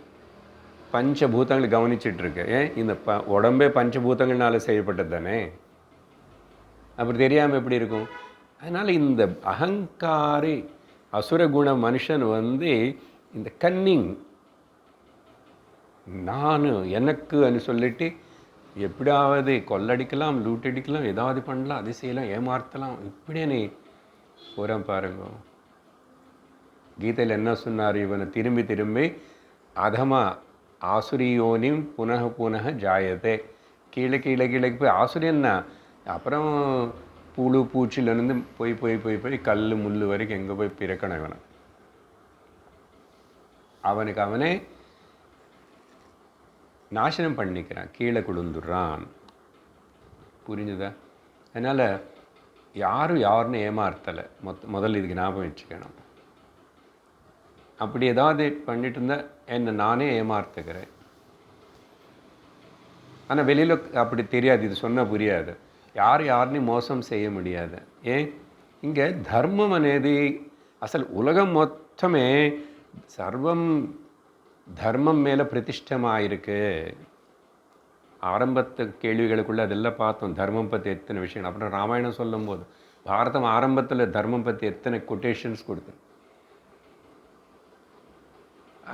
பஞ்சபூதங்களை கவனிச்சிட்ருக்கு. ஏன் இந்த உடம்பே பஞ்சபூதங்கள்னால செய்யப்பட்டது தானே. அப்படி தெரியாமல் எப்படி இருக்கும். அதனால் இந்த அகங்காரி அசுரகுண மனுஷன் இந்த கன்னிங், நான் எனக்கு சொல்லிட்டு எப்படியாவது கொள்ளடிக்கலாம், லூட்டடிக்கலாம், ஏதாவது பண்ணலாம், அது செய்யலாம், ஏமாற்றலாம், இப்படியே நீ புறம் பாருங்க. கீதையில் என்ன சொன்னார், இவனை திரும்பி திரும்பி அதமா ஆசுரியோனியும் புனக புனக ஜாயதே. கீழே கீழே கீழே போய் ஆசுரியன்னா அப்புறம் புழு பூச்சிலேருந்து போய் போய் போய் போய் கல் முள் வரைக்கும் எங்கே போய் பிறக்கணும். இவனை அவனுக்கு அவனே நாசனம் பண்ணிக்கிறான், கீழே கொடுந்துடுறான். புரிஞ்சுதா? அதனால் யாரும் யாருன்னு ஏமாறுத்தலை. முதல்ல இதுக்கு ஞாபகம் வச்சுக்கணும். அப்படி ஏதாவது பண்ணிட்டு இருந்தால் என்னை நானே ஏமாற்றுக்கிறேன். ஆனால் வெளியில் அப்படி தெரியாது, இது சொன்னால் புரியாது. யாருன்னு மோசம் செய்ய முடியாது. ஏன் இங்கே தர்மம் అనేది అసలు உலகம் மொத்தமே சர்வம் தர்மம் மேலே பிரதிஷ்டமாயிருக்கு. ஆரம்பத்து கேள்விகளுக்குள்ளே அதெல்லாம் பார்த்தோம், தர்மம் பற்றி எத்தனை விஷயம். அப்புறம் ராமாயணம் சொல்லும் போது பாரதம் ஆரம்பத்தில் தர்மம் பற்றி எத்தனை கொட்டேஷன்ஸ் கொடுத்து.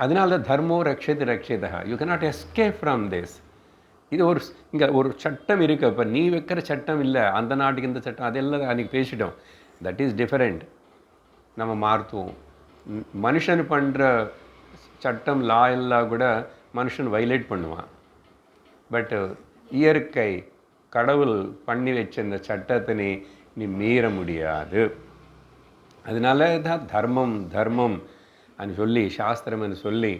அதனால தான் தர்மோ ரக்ஷித் ரக்ஷிதா, you cannot escape from this. இது இங்கே ஒரு சட்டம் இருக்குது. இப்போ நீ வைக்கிற சட்டம் இல்லை, அந்த நாட்டுக்கு இந்த சட்டம், அதெல்லாம் அன்றைக்கி பேசிட்டோம். That is different. நம்ம மாற்றுவோம். மனுஷன் பண்ணுற சட்டம் லா எல்லாம் கூட மனுஷன் வைலேட் பண்ணுவான். பட் இயற்கை கடவுள் பண்ணி வச்ச இந்த சட்டத்தை நீ மீற முடியாது. அதனால தான் தர்மம் தர்மம் சொல்லி சாஸ்திரம் சொல்லி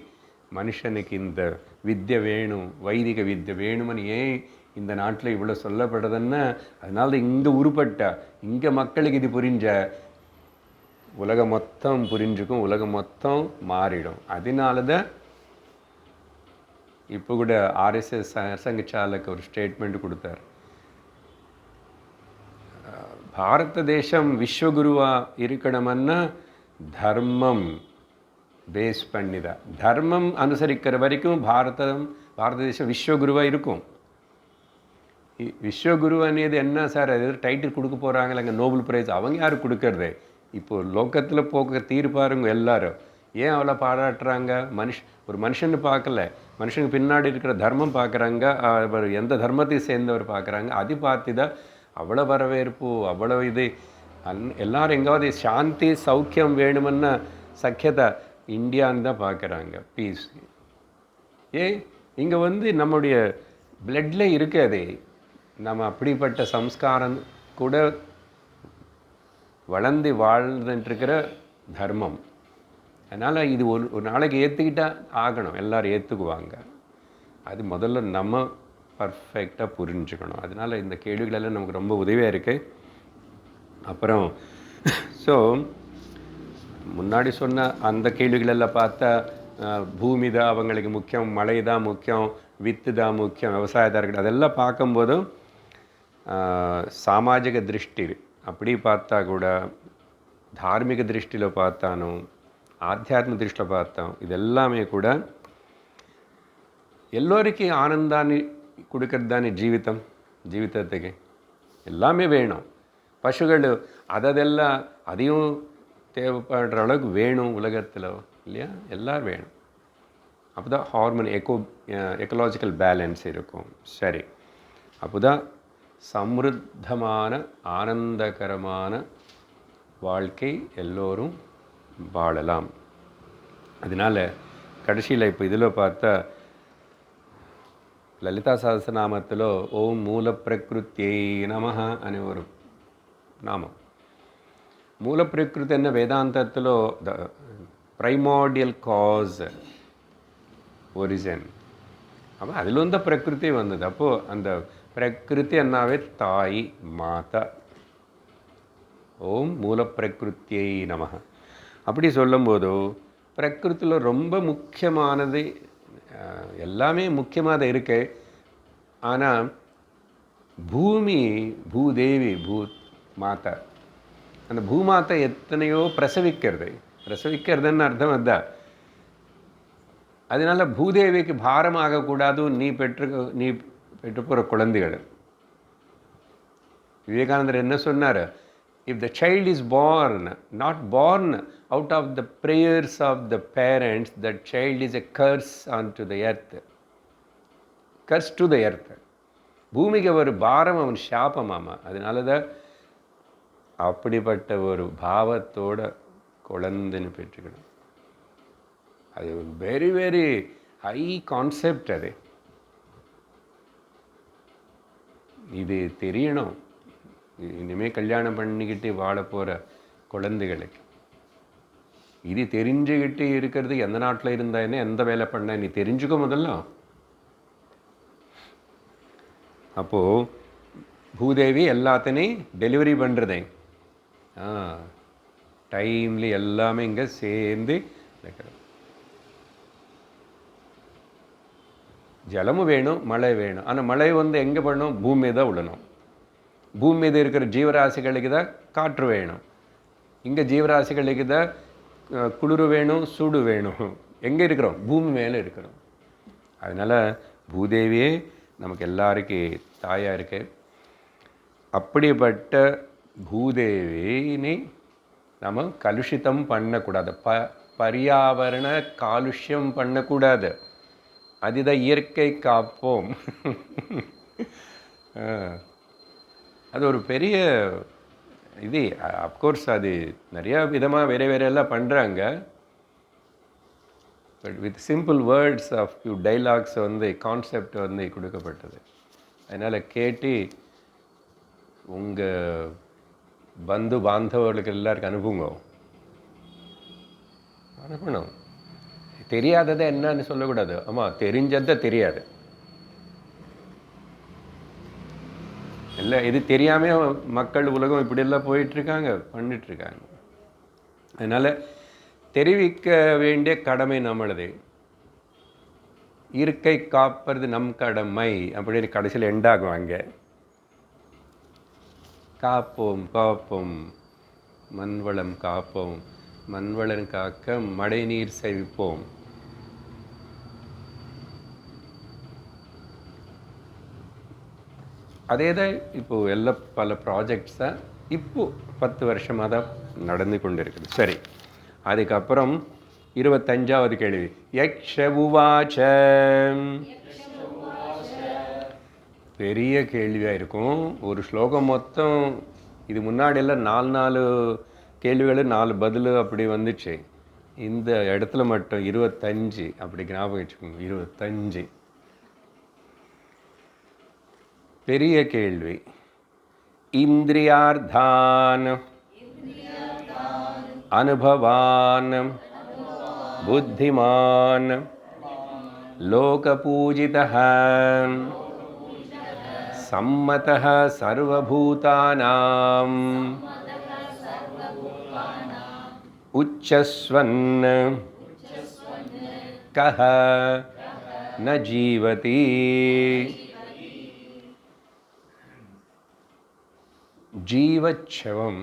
மனுஷனுக்கு இந்த வித்யை வேணும், வைதிக வித்யை வேணும்னு ஏன் இந்த நாட்டில் இவ்வளோ சொல்லப்படுதுன்னா, அதனால தான் இங்கே உருப்பட்ட இங்கே மக்களுக்கு இது புரிஞ்ச உலகம் மொத்தம் புரிஞ்சுக்கும், உலகம் மொத்தம் மாறிடும். அதனால தான் இப்போ கூட ஆர்எஸ்எஸ் அரசாங்க சாலக்கு ஒரு ஸ்டேட்மெண்ட் கொடுத்தார். பாரத தேசம் விஸ்வகுருவாக இருக்கணும்னா தர்மம் பேஸ் பண்ணி தான். தர்மம் அனுசரிக்கிற வரைக்கும் பாரத தேசம் விஸ்வகுருவாக இருக்கும். விஸ்வகுரு అనేది என்ன சார், அது டைட்டில் கொடுக்க போகிறாங்களே, அங்கே நோபல் ப்ரைஸ் அவங்க யார் கொடுக்கறது? இப்போது லோக்கத்தில் போக்க தீர்ப்பாருங்க எல்லாரும். ஏன் அவ்வளோ பாராட்டுறாங்க? ஒரு மனுஷன்னு பார்க்கல, மனுஷனுக்கு பின்னாடி இருக்கிற தர்மம் பார்க்குறாங்க, அவர் எந்த தர்மத்தை சேர்ந்தவர் பார்க்குறாங்க. அது பார்த்து தான் அவ்வளோ வரவேற்பு, அவ்வளோ இது. எல்லோரும் எங்காவது சாந்தி சௌக்கியம் வேணுமன்னா சக்கியதா இந்தியான்னு தான் பார்க்குறாங்க, பீஸ். இங்கே நம்முடைய பிளட்டில் இருக்காது. நம்ம அப்படிப்பட்ட சம்ஸ்காரம் கூட வளர்ந்து வாழ்ந்துட்டுருக்கிற தர்மம். அதனால் இது ஒரு நாளைக்கு ஏற்றுக்கிட்டால் ஆகணும், எல்லோரும் ஏற்றுக்குவாங்க. அது முதல்ல நம்ம பர்ஃபெக்டாக புரிஞ்சுக்கணும். அதனால் இந்த கேள்விகளெல்லாம் நமக்கு ரொம்ப உதவியாக இருக்குது. அப்புறம் ஸோ முன்னாடி சொன்ன அந்த கேள்விகளெல்லாம் பார்த்தா பூமி தான் அவங்களுக்கு முக்கியம், மழை தான் முக்கியம், வித்து தான் முக்கியம், விவசாயதாரர்கள், அதெல்லாம் பார்க்கும்போதும் சாமாஜிக திருஷ்டி அப்படி பார்த்தா கூட ధార్మిక దృష్టిలో பார்த்தானோ ఆధ్యాత్మిక దృష్టిలో பார்த்தாం இதெல்லாமே கூட எல்லோருக்கு ஆனந்தாన్ని கொடுக்கறது தானே ஜீவிதத்துக்கு எல்லாமே வேணும். பசுகள் அதெல்லாம் அதையும் தேவைப்படுற அளவுக்கு வேணும் உலகத்தில் இல்லையா, எல்லாம் வேணும். அப்போ தான் ஹார்மோன் எக்கலாஜிக்கல் பேலன்ஸ் இருக்கும். சரி, அப்போ தான் சம்ருத்தமான ஆனந்தகரமான வாழ்க்கை எல்லோரும் வாழலாம். அதனால் கடைசியில் இப்போ இதில் பார்த்தா లలితా సహస్రనామத்திలో ఓం మూల ప్రకృత్యై నమః అనే ஒரு నామం. మూల ప్రకృతి అన్న వేదాంతత్తులో ద ప్రైమోడియల్ காஸ் ஒரிஜின். அப்போ அதில் தான் பிரகிருதி வந்தது. அப்போது அந்த பிரகிருதி என்னாவே தாய் மாதா. ஓம் மூல பிரகிருத்தியை நமஹ அப்படி சொல்லும்போது பிரகிருத்தியில் ரொம்ப முக்கியமானது எல்லாமே முக்கியமாக இருக்கு. ஆனால் பூமி பூதேவி மாதா, அந்த பூமாதா எத்தனையோ பிரசவிக்கிறதுன்னு அர்த்தம் அதுதான். அதனால பூதேவிக்கு பாரமாகக்கூடாது நீ பெற்று போகிற குழந்தைகள். விவேகானந்தர் என்ன சொன்னார்? If the child is not born out of the prayers of the parents, that child is a curse onto the earth. Curse to the earth. பூமிக்கு ஒரு பாரம், அவன் சாபமாமா. அதனால தான் அப்படிப்பட்ட ஒரு பாவத்தோட குழந்தைன்னு பெற்றுக்கணும். அது வெரி வெரி ஹை கான்செப்ட். அது இது தெரியணும். இனிமேல் கல்யாணம் பண்ணிக்கிட்டு வாழ போகிற குழந்தைகளுக்கு இது தெரிஞ்சுக்கிட்டு இருக்கிறது. எந்த நாட்டில் இருந்தா என்ன, எந்த வேலை பண்ண நீ தெரிஞ்சுக்க முதல்ல. அப்போது பூதேவி எல்லாத்தையும் டெலிவரி பண்ணுறதே டைம்லி எல்லாமே இங்கே சேர்ந்து வைக்கிறது. ஜலமும் வேணும், மழை வேணும். ஆனால் மழை எங்கே பண்ணணும்? பூமி தான் விடணும். பூமி மீது இருக்கிற ஜீவராசிகளுக்கு தான் காற்று வேணும். இங்கே ஜீவராசிகளுக்கு தான் குளிர் வேணும், சூடு வேணும். எங்கே இருக்கிறோம்? பூமி மேலே இருக்கிறோம். அதனால் பூதேவியே நமக்கு எல்லாருக்கும் தாயாக இருக்கு. அப்படிப்பட்ட பூதேவினை நம்ம கலுஷித்தம் பண்ணக்கூடாது. பரியாவரண காலுஷ்யம் பண்ணக்கூடாது. அதுதான் இயற்கை காப்போம். அது ஒரு பெரிய இது. அஃப்கோர்ஸ் அது நிறையா விதமாக வேறு எல்லாம் பண்ணுறாங்க. But with simple words of few dialogues concept கொடுக்கப்பட்டது. அதனால் கேட்டு உங்கள் பந்து பாந்தவர்களுக்கு எல்லாருக்கும் அனுப்பணும். தெரியாததை என்னன்னு சொல்லக்கூடாது. ஆமாம், தெரிஞ்சதை தெரியாது. இல்லை, இது தெரியாமல் மக்கள் உலகம் இப்படியெல்லாம் போயிட்டுருக்காங்க, பண்ணிகிட்ருக்காங்க. அதனால் தெரிவிக்க வேண்டிய கடமை நம்மளது. இருக்கை காப்பது நம் கடமை அப்படின்னு கடைசியில் எண்டாகுவாங்க. காப்போம் மண்வளம் காப்போம், மண்வளம் காக்க மழைநீர் சேவிப்போம். அதே தான் இப்போது எல்லாம் பல ப்ராஜெக்ட்ஸ் தான் இப்போது 10 வருஷமாக தான் நடந்து கொண்டு இருக்குது. சரி, அதுக்கப்புறம் 25வது கேள்வி. யக்ஷ உவாச்ச. பெரிய கேள்வியாக இருக்கும். ஒரு ஸ்லோகம் மொத்தம். இது முன்னாடியெல்லாம் 4 கேள்விகள் 4 பதில் அப்படி வந்துச்சு. இந்த இடத்துல மட்டும் 25. அப்படி ஞாபகம் வச்சுக்கோங்க, 25. பெரிய கேள்வி. இந்திரியார்தான் அனுபவான் புத்திமான் லோகபூஜிதः சம்மதः சர்வபூதானாம் உச்சஸ்வன் கஹ ந ஜீவதி. ஜீவச்சவம்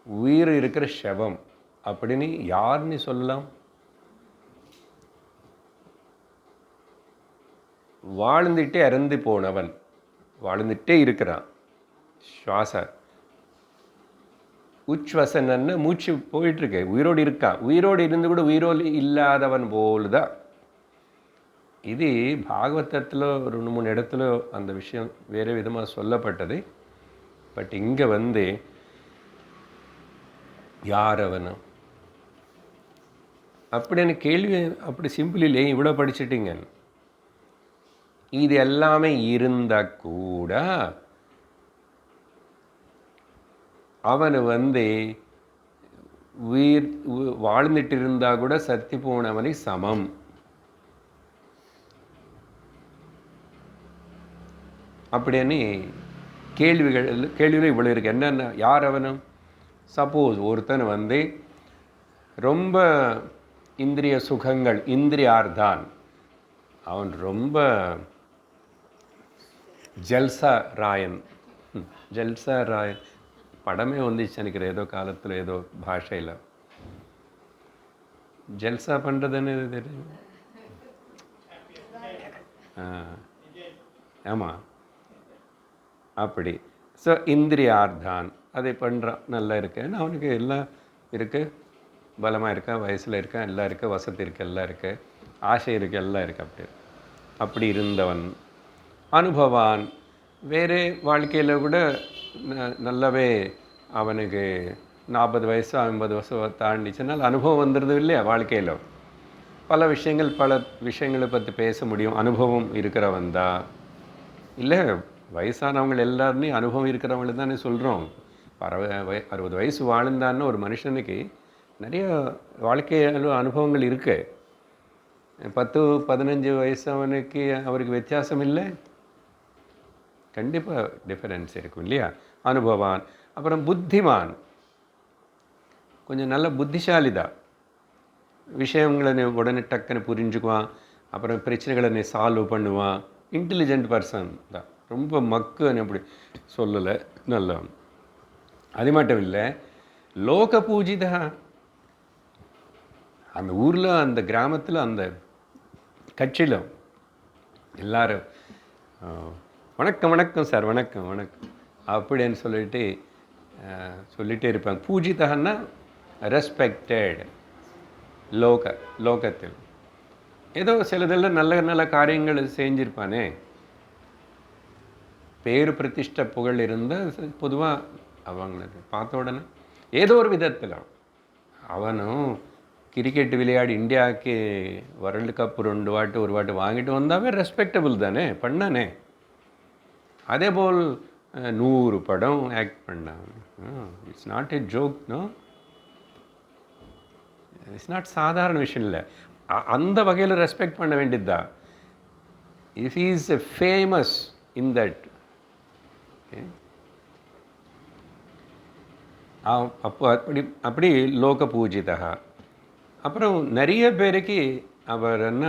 உயிர் இருக்கிற சவம் அப்படின்னு யாருன்னு சொல்லலாம்? வாழ்ந்துட்டே இறந்து போனவன், வாழ்ந்துட்டே இருக்கிறான். சுவாச உச்வசனன்னு மூச்சு போயிட்டுருக்கு, உயிரோடு இருக்கான். உயிரோடு இருந்து கூட உயிரோடு இல்லாதவன் போல் தான். இது பாகவதத்தில் ஒரு 2-3 இடத்துல அந்த விஷயம் வேறு விதமாக சொல்லப்பட்டது. பட் இங்கே வந்து யார் அவன் அப்படின்னு கேள்வி அப்படி சிம்பிள் இல்லையே. இவ்வளோ படிச்சுட்டீங்க, இது எல்லாமே இருந்தால் கூட அவனை வந்து உயிர் வாழ்ந்துட்டு இருந்தால் கூட சத்தி போனவனை சமம். அப்படின்னு கேள்விகள் இவ்வளோ இருக்கு. என்னென்ன யார் அவனும்? சப்போஸ் ஒருத்தன் வந்து ரொம்ப இந்திரிய சுகங்கள், இந்திரியார்தான், அவன் ரொம்ப ஜல்சா ராயன் படமே வந்துச்சு நினைக்கிறேன் ஏதோ காலத்தில், ஏதோ பாஷையில். ஜல்சா பண்ணுறதுன்னு தெரியும். ஆமாம், அப்படி. ஸோ இந்திரியார்தான் அதை பண்ணுறான், நல்லா இருக்கேன்னு அவனுக்கு எல்லாம் இருக்குது, பலமாக இருக்கா, வயசில் இருக்கா, எல்லாம் இருக்குது, வசதி இருக்குது, எல்லாம் இருக்குது, ஆசை இருக்குது, எல்லாம் இருக்குது. அப்படி இருந்தவன் அனுபவான். வேறு வாழ்க்கையில் கூட நல்லாவே அவனுக்கு 40 வயசு 50 வருஷம் தாண்டிச்சுனால் அனுபவம் வந்துடுது இல்லையா? வாழ்க்கையில் பல விஷயங்களை பற்றி பேச முடியும். அனுபவம் இருக்கிறவன் தான். இல்லை, வயசானவங்க எல்லாருமே அனுபவம் இருக்கிறவங்களுக்கு தானே சொல்கிறோம். 60 வயசு வாழ்ந்தான்னு ஒரு மனுஷனுக்கு நிறைய வாழ்க்கையில் அனுபவங்கள் இருக்குது. 10-15 வயசவனுக்கு அவருக்கு வித்தியாசம் இல்லை, கண்டிப்பாக டிஃபரன்ஸ் இருக்கும் இல்லையா? அனுபவான். அப்புறம் புத்திமான், கொஞ்சம் நல்ல புத்திசாலி தான். விஷயங்களை உடனே டக்குன்னு புரிஞ்சுக்குவான். அப்புறம் பிரச்சனைகளை சால்வ் பண்ணுவான். இன்டெலிஜென்ட் பர்சன் தான். ரொம்ப மக்குன்னு அப்படி சொல்லலை, நல்லவன். அது மட்டும் இல்லை, லோக பூஜிதா. அந்த ஊரில், அந்த கிராமத்தில், அந்த கட்சியில் எல்லாரும் வணக்கம் வணக்கம் சார், வணக்கம் வணக்கம் அப்படின்னு சொல்லிகிட்டே இருப்பாங்க. பூஜிதன்னா ரெஸ்பெக்டட். லோகத்தில் ஏதோ சிலதெல்லாம் நல்ல நல்ல காரியங்கள் செஞ்சிருப்பானே, பேரு பிரதிஷ்ட புகழ் இருந்தால் பொதுவாக அவங்களுக்கு பார்த்த உடனே ஏதோ ஒரு விதத்தில் அவனும் கிரிக்கெட் விளையாடி இந்தியாவுக்கு வேர்ல்டு கப் 2 வாட்டி 1 வாட்டி வாங்கிட்டு வந்தாவே ரெஸ்பெக்டபுள் தானே, பண்ணானே. அதே போல் 100 படம் ஆக்ட் பண்ணான். It's not a joke, no, it's not சாதாரண விஷயம் இல்லை. அந்த வகையில் ரெஸ்பெக்ட் பண்ண வேண்டியது தான். If he is a famous in that, அப்போ அப்படி லோக பூஜிதா. அப்புறம் நிறைய பேருக்கு அவர் என்ன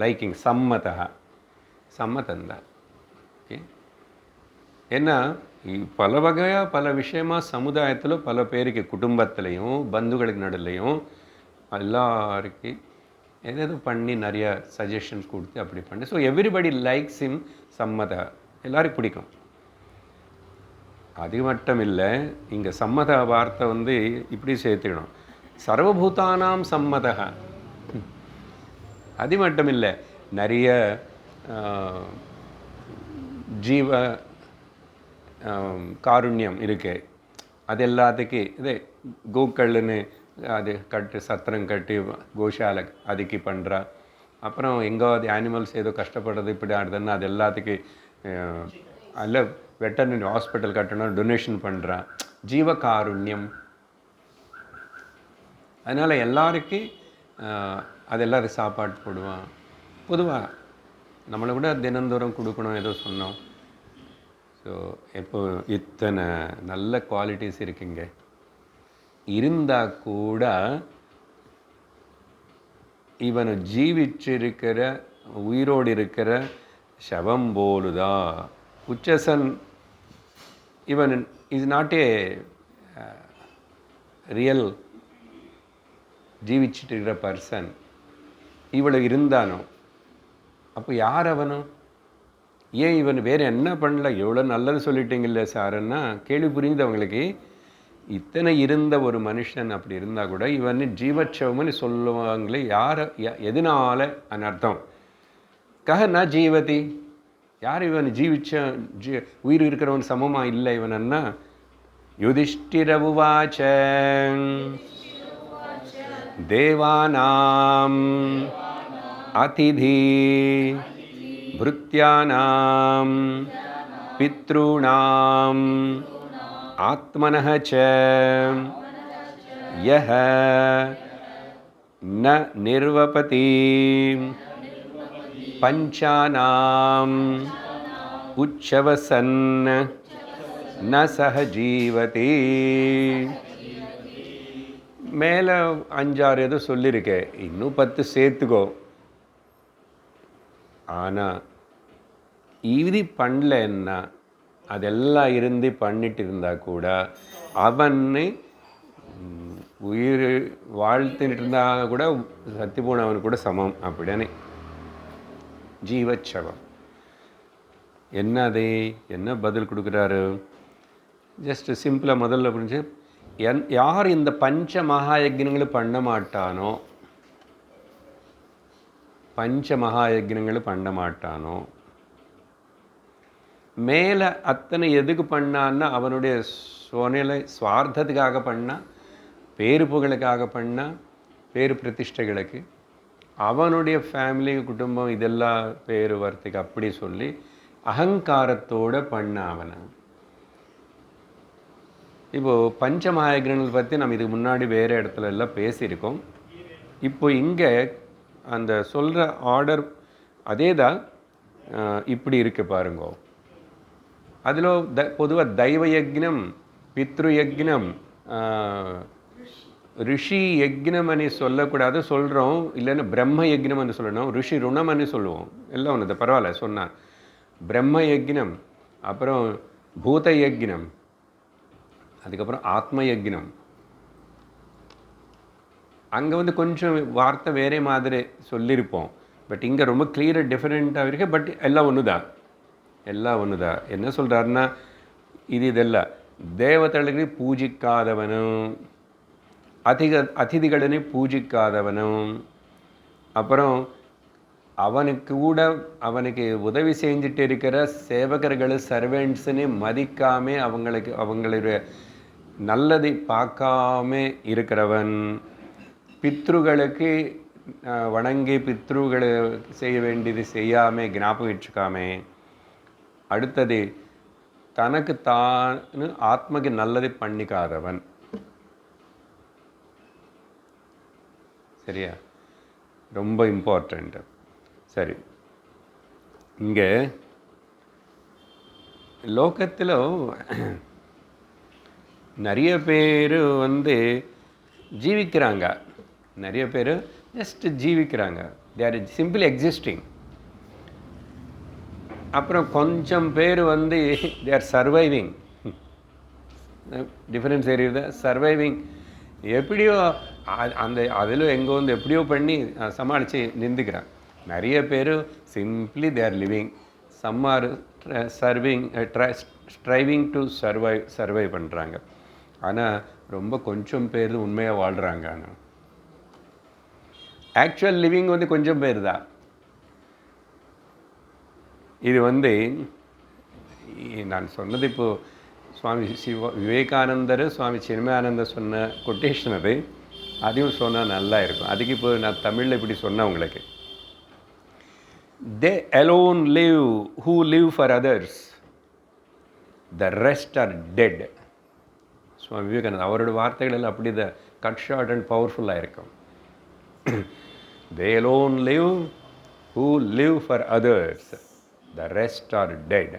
லைக்கிங், சம்மதந்தான். ஓகே, ஏன்னா பல வகையாக பல விஷயமாக சமுதாயத்தில் பல பேருக்கு, குடும்பத்துலேயும் பந்துகளுக்கு நடுலையும் எல்லாருக்கும் ஏதேதோ பண்ணி நிறைய சஜஷன்ஸ் கொடுத்து அப்படி பண்ணி. ஸோ எவ்ரிபடி லைக்ஸ் ஹிம், சம்மதா, எல்லாருக்கும் பிடிக்கும். அது மட்டும் இல்லை, இங்கே சம்மத வார்த்தை வந்து இப்படி சேர்த்துக்கணும், சர்வபூதானாம் சம்மதா. அது மட்டும் இல்லை, நிறைய ஜீவ காருண்யம் இருக்குது. அது எல்லாத்துக்கும் இதே கோக்கள்னு அது சத்திரம் கட்டி கோஷாலை அதுக்கு பண்ணுறா. அப்புறம் எங்காவது ஆனிமல்ஸ் ஏதோ கஷ்டப்படுறது இப்படி ஆடுதுன்னா அது எல்லாத்துக்கும் அல்ல வெட்டர்னரி ஹாஸ்பிட்டல் கட்டணும் டொனேஷன் பண்ணுறான். ஜீவகாருண்யம். அதனால் எல்லாருக்கும் அது எல்லோரும் சாப்பாடு போடுவான். பொதுவாக நம்மளை விட தினந்தோறும் கொடுக்கணும் ஏதோ சொன்னோம். ஸோ இப்போ இத்தனை நல்ல குவாலிட்டிஸ் இருக்குங்க. இருந்தால் கூட இவனை ஜீவிச்சிருக்கிற உயிரோடு இருக்கிற சவம் போலுதான். உச்சசன் இவன் இஸ் நாட் ஏ ரியல் ஜீவிச்சுட்டு இருக்கிற பர்சன் இவ்வளோ இருந்தானோ, அப்போ யார் அவனும்? ஏன் இவன் வேறு என்ன பண்ணல, எவ்வளோ நல்லது சொல்லிட்டீங்கல்ல சாருன்னா கேள்வி புரியுது அவங்களுக்கு. இத்தனை இருந்த ஒரு மனுஷன் அப்படி இருந்தால் கூட இவன் ஜீவச்சவம்னு சொல்லுவாங்களே, யார் எதனால அனர்த்தம்? கஹ ஜீவதி, யார் இவன் உயிர் இருக்கிறவன் சமமாக இல்லை இவனன்னா? யுதிஷ்டிரவுவாச்ச தேவானாம் அதிதி भृत्यानां पितॄणां आत्मनः च यः न निर्वपति पञ्चानाम् उच्छवसन् न सह जीवति. மேலே 5-6 ஏதோ சொல்லியிருக்கேன், இன்னும் 10 சேர்த்துக்கோ. ஆனால் இது பண்ணலன்னா, அதெல்லாம் இருந்து பண்ணிட்டு இருந்தால் கூட அவனை உயிர் வாழ்த்துட்டு இருந்தால் கூட சத்தி போனவன் கூட சமம் அப்படின்னு. ஜீவச்சவம் என்னது, என்ன பதில் கொடுக்குறாரு? ஜஸ்ட் சிம்பிளாக முதல்ல புரிஞ்சு, யார் இந்த பஞ்ச மகாயஜ்ஞங்களும் பண்ண மாட்டானோ, பஞ்ச மகாயஜ்ஞங்களும் பண்ண மாட்டானோ, மேலே அத்தனை எதுக்கு பண்ணான்னா அவனுடைய சுவநிலை சுவார்த்தத்துக்காக பண்ணா, பேரு புகழுக்காக பண்ணா, பேரு பிரதிஷ்டைகளுக்கு, அவனுடைய ஃபேமிலி குடும்பம் இதெல்லாம் பேரு வரத்துக்கு அப்படி சொல்லி அகங்காரத்தோடு பண்ண அவனை. இப்போது பஞ்ச மகாயஜ்ஞங்கள் பற்றி நம்ம இதுக்கு முன்னாடி வேறு இடத்துல எல்லாம் பேசியிருக்கோம். இப்போ இங்கே அந்த சொல்கிற ஆர்டர் அதே தான் இப்படி இருக்குது பாருங்கோ. அதில் பொதுவாக தெய்வ யக்னம், பித்ரு யக்னம், ரிஷி யக்னம் அனி சொல்லக்கூடாது சொல்கிறோம், இல்லைன்னா பிரம்ம யக்னம் என்று சொல்லணும், ரிஷி ருணம் அனி சொல்லுவோம். எல்லாம் ஒன்று பரவாயில்ல சொன்னான். பிரம்ம யக்னம், அப்புறம் பூத யக்னம், அதுக்கப்புறம் ஆத்ம யக்னம். அங்கே கொஞ்சம் வார்த்தை வேறே மாதிரி சொல்லியிருப்போம். பட் இங்கே ரொம்ப கிளியராக டிஃப்ரெண்ட்டாக இருக்குது. பட் எல்லாம் ஒன்று தான், எல்லாம் ஒன்று தான். என்ன சொல்கிறாருன்னா, இதெல்லாம் தேவதைகளை பூஜிக்காதவனும், அதிதிகளை பூஜிக்காதவனும், அப்புறம் அவனுக்கு உதவி செஞ்சுட்டு இருக்கிற சேவகர்கள் சர்வெண்ட்ஸுன்னு மதிக்காமல் அவங்களுடைய நல்லதை பார்க்காம இருக்கிறவன், பித்ருகளுக்கு வணங்கி பித்ருகளை செய்ய வேண்டியது செய்யாமல் ஞாபகம் வச்சுக்காமே, அடுத்தது தனக்கு தான் ஆத்மக்கு நல்லதை பண்ணிக்காதவன். சரியா? ரொம்ப இம்பார்ட்டண்ட். சரி, இங்கே லோகத்தில் நிறைய பேர் ஜீவிக்கிறாங்க, நிறைய பேர் ஜஸ்ட் ஜீவிக்கிறாங்க, தே ஆர் சிம்பிளி எக்ஸிஸ்டிங். அப்புறம் கொஞ்சம் பேர் தே ஆர் சர்வைவிங். டிஃப்ரென்ஸ் தெரியுது. சர்வைவிங் எப்படியோ அதில் எங்கே எப்படியோ பண்ணி சமாளித்து நின்றுக்கிறான். நிறைய பேர் simply they are living, some are striving to survive பண்ணுறாங்க. ஆனால் ரொம்ப கொஞ்சம் பேர் உண்மையாக வாழ்கிறாங்க. ஆனால் ஆக்சுவல் லிவிங் கொஞ்சம் பேர் தான். இது நான் சொன்னது இப்போது சுவாமி விவேகானந்தர், சுவாமி சின்மயானந்தர் சொன்ன கொட்டேஷன் அது, அதையும் சொன்னால் நல்லா இருக்கும். அதுக்கு இப்போ நான் தமிழில் இப்படி சொன்னேன் உங்களுக்கு. They alone live who live for others, the rest are dead. சுவாமி விவேகானந்தர் அவரோட வார்த்தைகள் எல்லாம் அப்படி தான் கட் ஷார்ட் அண்ட் பவர்ஃபுல்லாக இருக்கும். They alone live who live for others, the rest are dead.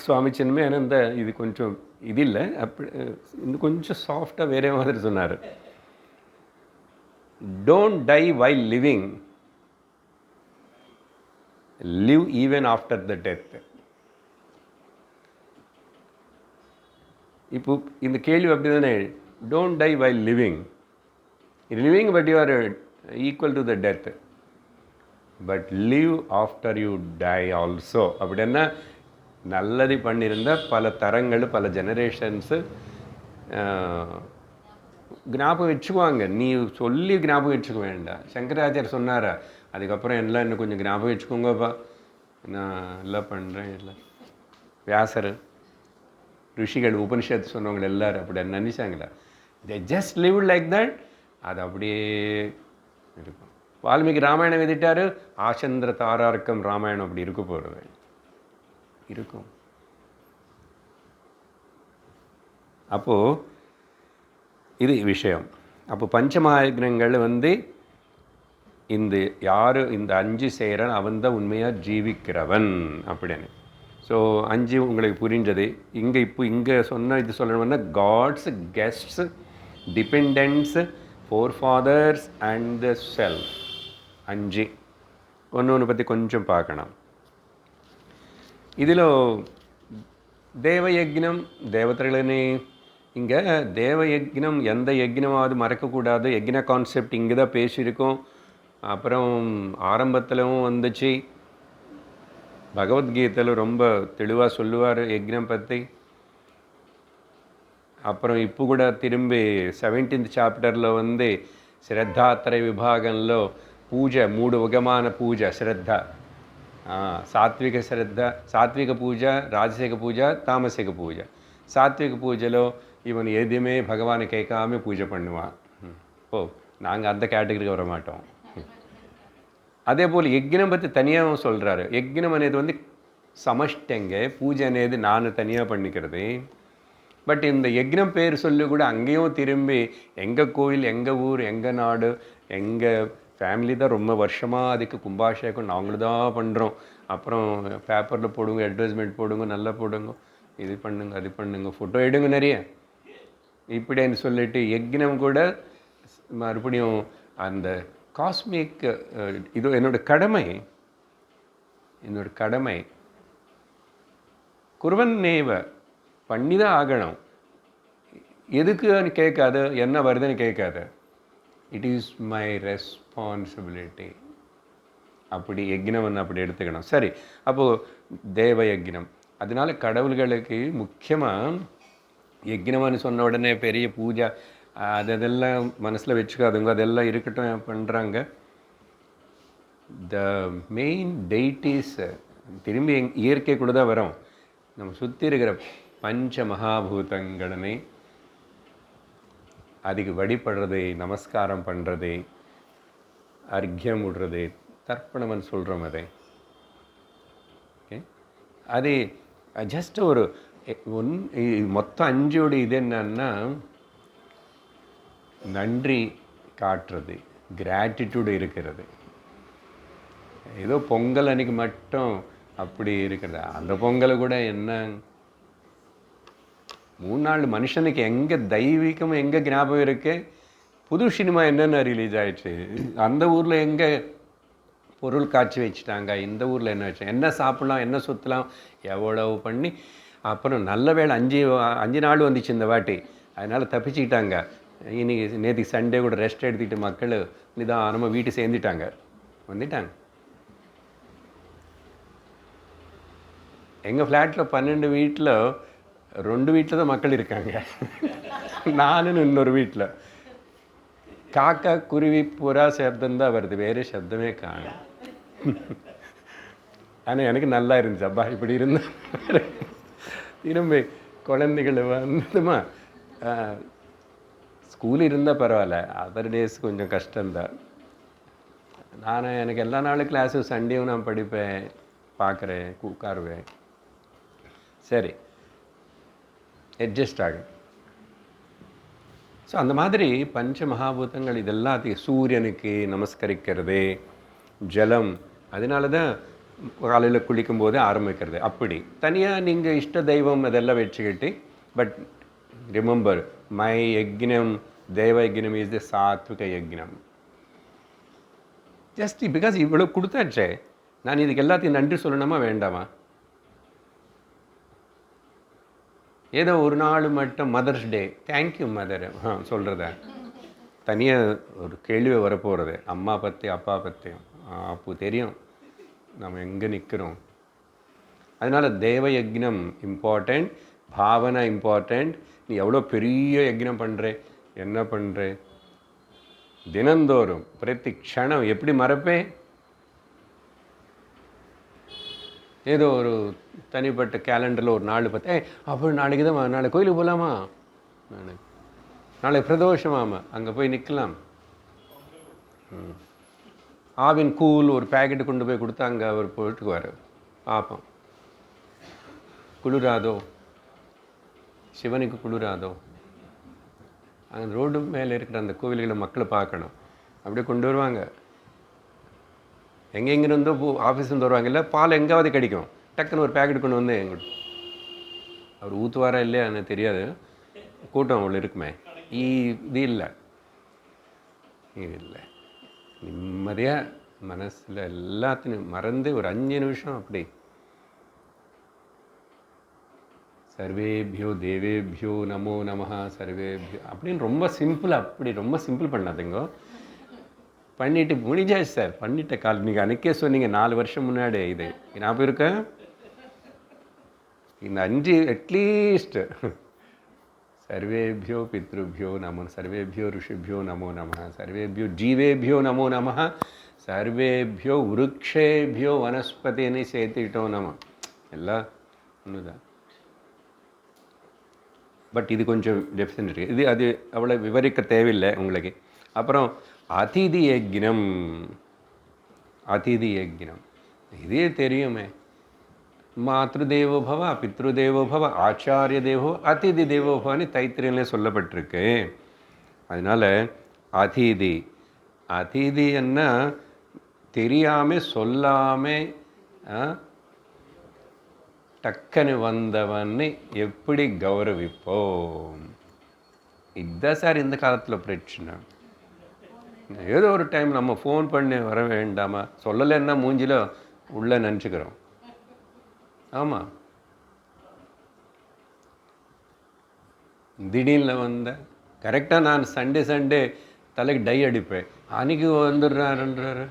சுவாமி சின்மயானந்த இது கொஞ்சம் இது இல்லை, அப்படி இன்னும் கொஞ்சம் சாஃப்டாக வேறே மாதிரி சொன்னார். Don't die while living, live even after the death. இப்போ இந்த கேள்வி அப்படி தானே, don't die while living, living but you are equal to the death, but live after you die also. அப்படின்னா நல்லது பண்ணியிருந்த பல தரங்கள் பல ஜெனரேஷன்ஸு ஞாபகம் வச்சுக்குவாங்க. நீ சொல்லி ஞாபகம் வச்சுக்க வேண்டாம். சங்கராச்சாரியர் சொன்னாரா, அதுக்கப்புறம் எல்லாம் இன்னும் கொஞ்சம் ஞாபகம் வச்சுக்கோங்கப்பா, நான் எல்லாம் பண்ணுறேன். இல்லை, வியாசர், ரிஷிகள், உபனிஷத்து சொன்னவங்க எல்லோரும் அப்படி நினைச்சாங்களா? They just live like that. அது அப்படியே இருக்கும். வால்மீகி ராமாயணம் எழுதிட்டாரு, ஆசந்திர தாரார்க்கம் ராமாயணம் அப்படி இருக்க போகிறது இருக்கும். அப்போது இது விஷயம். அப்போ பஞ்சமகாயக்னங்கள் இந்த யார் இந்த 5 செய்கிறான் அவன் தான் உண்மையாக ஜீவிக்கிறவன் அப்படின்னு. ஸோ 5 உங்களுக்கு புரிஞ்சது. இங்கே சொன்ன இது சொல்லணும்னா gods, guests, dependents, forefathers and the self. 5 ஒன்று பற்றி கொஞ்சம் பார்க்கணும். இதில் தேவயக்னம், தேவதைகளே, இங்கே தேவயக்னம் எந்த யக்னமாவது மறக்கக்கூடாது. யக்ன கான்செப்ட் இங்கே தான் பேசியிருக்கோம். அப்புறம் ஆரம்பத்திலும் வந்துச்சு, பகவத்கீதையில் ரொம்ப தெளிவாக சொல்லுவார் யக்னம் பற்றி. அப்புறம் இப்போ கூட திரும்பி 17th சாப்டரில் ஸ்ரத்தாத்திரை விபாகంలో పూజ 3 విధமான పూజ శ్రద్ధ, సాత్విక శ్రద్ధ, సాత్విక పూజ, రాజసిక పూజ, తామసిక పూజ. சாத்விக பூஜையில் இவன் எதுவுமே பகவானை கேட்காம பூஜை பண்ணுவான். நாங்கள் அந்த கேட்டகரிக்கு வர மாட்டோம். அதே போல் யக்னம் பற்றி தனியாக சொல்கிறாரு. யக்னம் అనేది சமஷ்டங்க, பூஜை అనేది நான் தனியாக பண்ணிக்கிறது. பட் இந்த யக்னம் பேர் சொல்லி கூட அங்கேயும் திரும்பி எங்கள் கோயில், எங்கள் ஊர், எங்கள் நாடு, எங்கள் ஃபேமிலி தான் ரொம்ப வருஷமாக அதுக்கு கும்பாபிஷேகம் நாங்களும் தான் பண்ணுறோம். அப்புறம் பேப்பரில் போடுங்க, அட்வர்டைஸ்மெண்ட் போடுங்க, நல்லா போடுங்க, இது பண்ணுங்க, அது பண்ணுங்க, ஃபோட்டோ எடுங்க நிறைய இப்படின்னு சொல்லிட்டு யக்னம் கூட மறுபடியும் அந்த காஸ்மிக் இது என்னோட கடமை குருவன்னேவ பண்ணி தான் ஆகணும். எதுக்குன்னு கேட்காது, என்ன வருதுன்னு கேட்காது, இட் இஸ் மை ரெஸ்பான்சிபிலிட்டி. அப்படி யக்னம் அப்படி எடுத்துக்கணும். சரி, அப்போது தேவ யக்னம். அதனால கடவுள்களுக்கு முக்கியமாக யக்னம்னு சொன்ன உடனே பெரிய பூஜை அதெல்லாம் மனசில் வச்சுக்காதுங்க, அதெல்லாம் இருக்கட்டும் பண்ணுறாங்க. த மெயின் டெய்டிஸ் திரும்பி இயற்கை கூட தான் வரும். நம்ம சுற்றி இருக்கிற பஞ்ச மகாபூதங்களை அதுக்கு வழிபடுறது, நமஸ்காரம் பண்ணுறது, அர்க்கியம் விடுறது, தர்ப்பணம்னு சொல்கிறோம். ஓகே, அது ஜஸ்ட் ஒரு மொத்தம் 5 இது என்னன்னா நன்றி காட்டுறது, கிராட்டிடியூடு இருக்கிறது. ஏதோ பொங்கல் அன்னைக்கு மட்டும் அப்படி இருக்கிறது. அந்த பொங்கலை கூட என்ன 3 நாள் மனுஷனுக்கு எங்கே தெய்வீகம் எங்கே ஞாபகம் இருக்கு? புது சினிமா என்னென்ன ரிலீஸ் ஆயிடுச்சு, அந்த ஊரில் எங்கே பொருள் காட்சி வச்சுட்டாங்க, இந்த ஊரில் என்ன வச்சு, என்ன சாப்பிட்லாம், என்ன சுற்றலாம், எவ்வளவு பண்ணி. அப்புறம் நல்ல வேளை 5 நாள் வந்துச்சு இந்த வாட்டி, அதனால் தப்பிச்சுக்கிட்டாங்க. இன்னைக்கு நேற்றுக்கு சண்டே கூட ரெஸ்ட் எடுத்துக்கிட்டு மக்கள் நிதானமாக வீட்டு வந்துட்டாங்க. எங்கள் ஃப்ளாட்டில் 12 வீட்டில் 2 வீட்டில் தான் மக்கள் இருக்காங்க. நானும் இன்னொரு வீட்டில். காக்கா, குருவி, புறா சப்தம்தான் வருது, வேறு சப்தமே காணும். ஆனால் எனக்கு நல்லா இருந்துச்சு. அப்பா இப்படி இருந்த திரும்பி குழந்தைகள் வந்ததுமா. ஸ்கூல் இருந்தால் பரவாயில்ல, அதர் டேஸ் கொஞ்சம் கஷ்டம்தான். எனக்கு எல்லா நாளும் கிளாஸு, சண்டேவும் நான் படிப்பேன், பார்க்குறேன், உட்காருவேன். சரி, அட்ஜஸ்ட் ஆகும். ஸோ அந்த மாதிரி பஞ்ச மகாபூதங்கள் இதெல்லாத்தையும், சூரியனுக்கு நமஸ்கரிக்கிறது, ஜலம், அதனால தான் காலையில் குளிக்கும்போது ஆரம்பிக்கிறது. அப்படி தனியாக நீங்கள் இஷ்ட தெய்வம் அதெல்லாம் வச்சுக்கிட்டு, பட் ரிமெம்பர் மை யக்னம், தேவ யக்னம் இஸ் த சாத்விக யக்னம். ஜஸ்ட் பிகாஸ் இவ்வளோ கொடுத்தாச்சே, நான் இதுக்கு எல்லாத்தையும் நன்றி சொல்லணுமா வேண்டாமா? ஏதோ ஒரு நாள் மட்டும் மதர்ஸ் டே, தேங்க்யூ மதர் சொல்கிறத தனியாக ஒரு கேள்வி வரப்போகிறது. அம்மா பற்றி அப்பா பற்றியும் அப்போ தெரியும் நம்ம எங்கே நிற்கிறோம். அதனால் தேவ யக்னம் இம்பார்ட்டண்ட், பாவனை இம்பார்ட்டண்ட். நீ எவ்வளோ பெரிய யக்னம் பண்ணுற, என்ன பண்ணுற, தினந்தோறும் பிரதி க்ஷணம் எப்படி மறப்பேன். ஏதோ ஒரு தனிப்பட்ட கேலண்டரில் ஒரு நாள் பார்த்தேன், அப்போ நாளைக்கு தான் நாளைக்கு கோயிலுக்கு போகலாமா, நாளைக்கு பிரதோஷமாமா, அங்கே போய் நிற்கலாம். ஆவின் கூல் ஒரு பேக்கெட்டு கொண்டு போய் கொடுத்தா அங்கே அவர் போயிட்டுக்குவார். பார்ப்போம், குளிராதோ, சிவனுக்கு குளிராதோ. அந்த ரோடு மேலே இருக்கிற அந்த கோவில்களை மக்களை பார்க்கணும். அப்படியே கொண்டு வருவாங்க, எங்கெங்கிருந்தோ ஆஃபீஸ்லேருந்து வருவாங்க. இல்லை பால் எங்காவது கிடைக்கும், டக்குன்னு ஒரு பேக்கெட் கொண்டு வந்து எங்கிட்ட அவர் ஊற்றுவாரா இல்லையா எனக்கு தெரியாது. கூட்டம் அவ்வளோ இருக்குமே. இது இல்லை, இது இல்லை. நிம்மதியாக மனசில் எல்லாத்தையும் மறந்து ஒரு 5 நிமிஷம் அப்படி சர்வேபியோ தேவேபியோ நமோ நமஹா சர்வேபியோ அப்படின்னு ரொம்ப சிம்பிளாக, அப்படி ரொம்ப சிம்பிள் பண்ணாதுங்கோ. பண்ணிவிட்டு முடிஞ்சாச்சு சார், பண்ணிட்ட கால். நீங்கள் அன்றைக்கே சொன்னீங்க 4 வருஷம் முன்னாடி. இது ஞாபகம் இருக்கேன். இந்த 5 அட்லீஸ்ட் சர்வேபியோ பித்ருபியோ நமோ, சர்வேபியோ ரிஷிபியோ நமோ நமஹ, சர்வேபியோ ஜீவேபியோ நமோ நமஹ, சர்வேபியோ விருக்ஷேபியோ வனஸ்பதினு சேர்த்துக்கிட்டோம் நம்ம எல்லாம் ஒன்று தான். பட் இது கொஞ்சம் டெஃபினட் இருக்குது. இது அது அவ்வளோ விவரிக்க தேவையில்லை உங்களுக்கு. அப்புறம் அதிதி யக்னம், அதிதி யக்னம் இதே தெரியுமே. மாத்ருதேவோ பவ, பித்ருதேவோ பவ, ஆச்சாரிய தேவோ, அதிதி தேவோ பவன்னு தைத்திரியலே சொல்லப்பட்டிருக்கு. அதனால் அதிதி, அதிதி என்ன தெரியாமல் சொல்லாமல் டக்குன்னு வந்தவன்னு எப்படி கௌரவிப்போம். இதுதான் சார் இந்த காலத்தில் பிரச்சனை. ஏதோ ஒரு டைம் நம்ம ஃபோன் பண்ணி வர வேண்டாமா, சொல்லலைன்னா மூஞ்சில உள்ளே நினச்சிக்கிறோம். ஆமாம், திடீர்னு வந்த கரெக்டாக நான் சண்டே தலைக்கு டை அடிப்பேன், அன்றைக்கி வந்துடுறாருன்றாரு.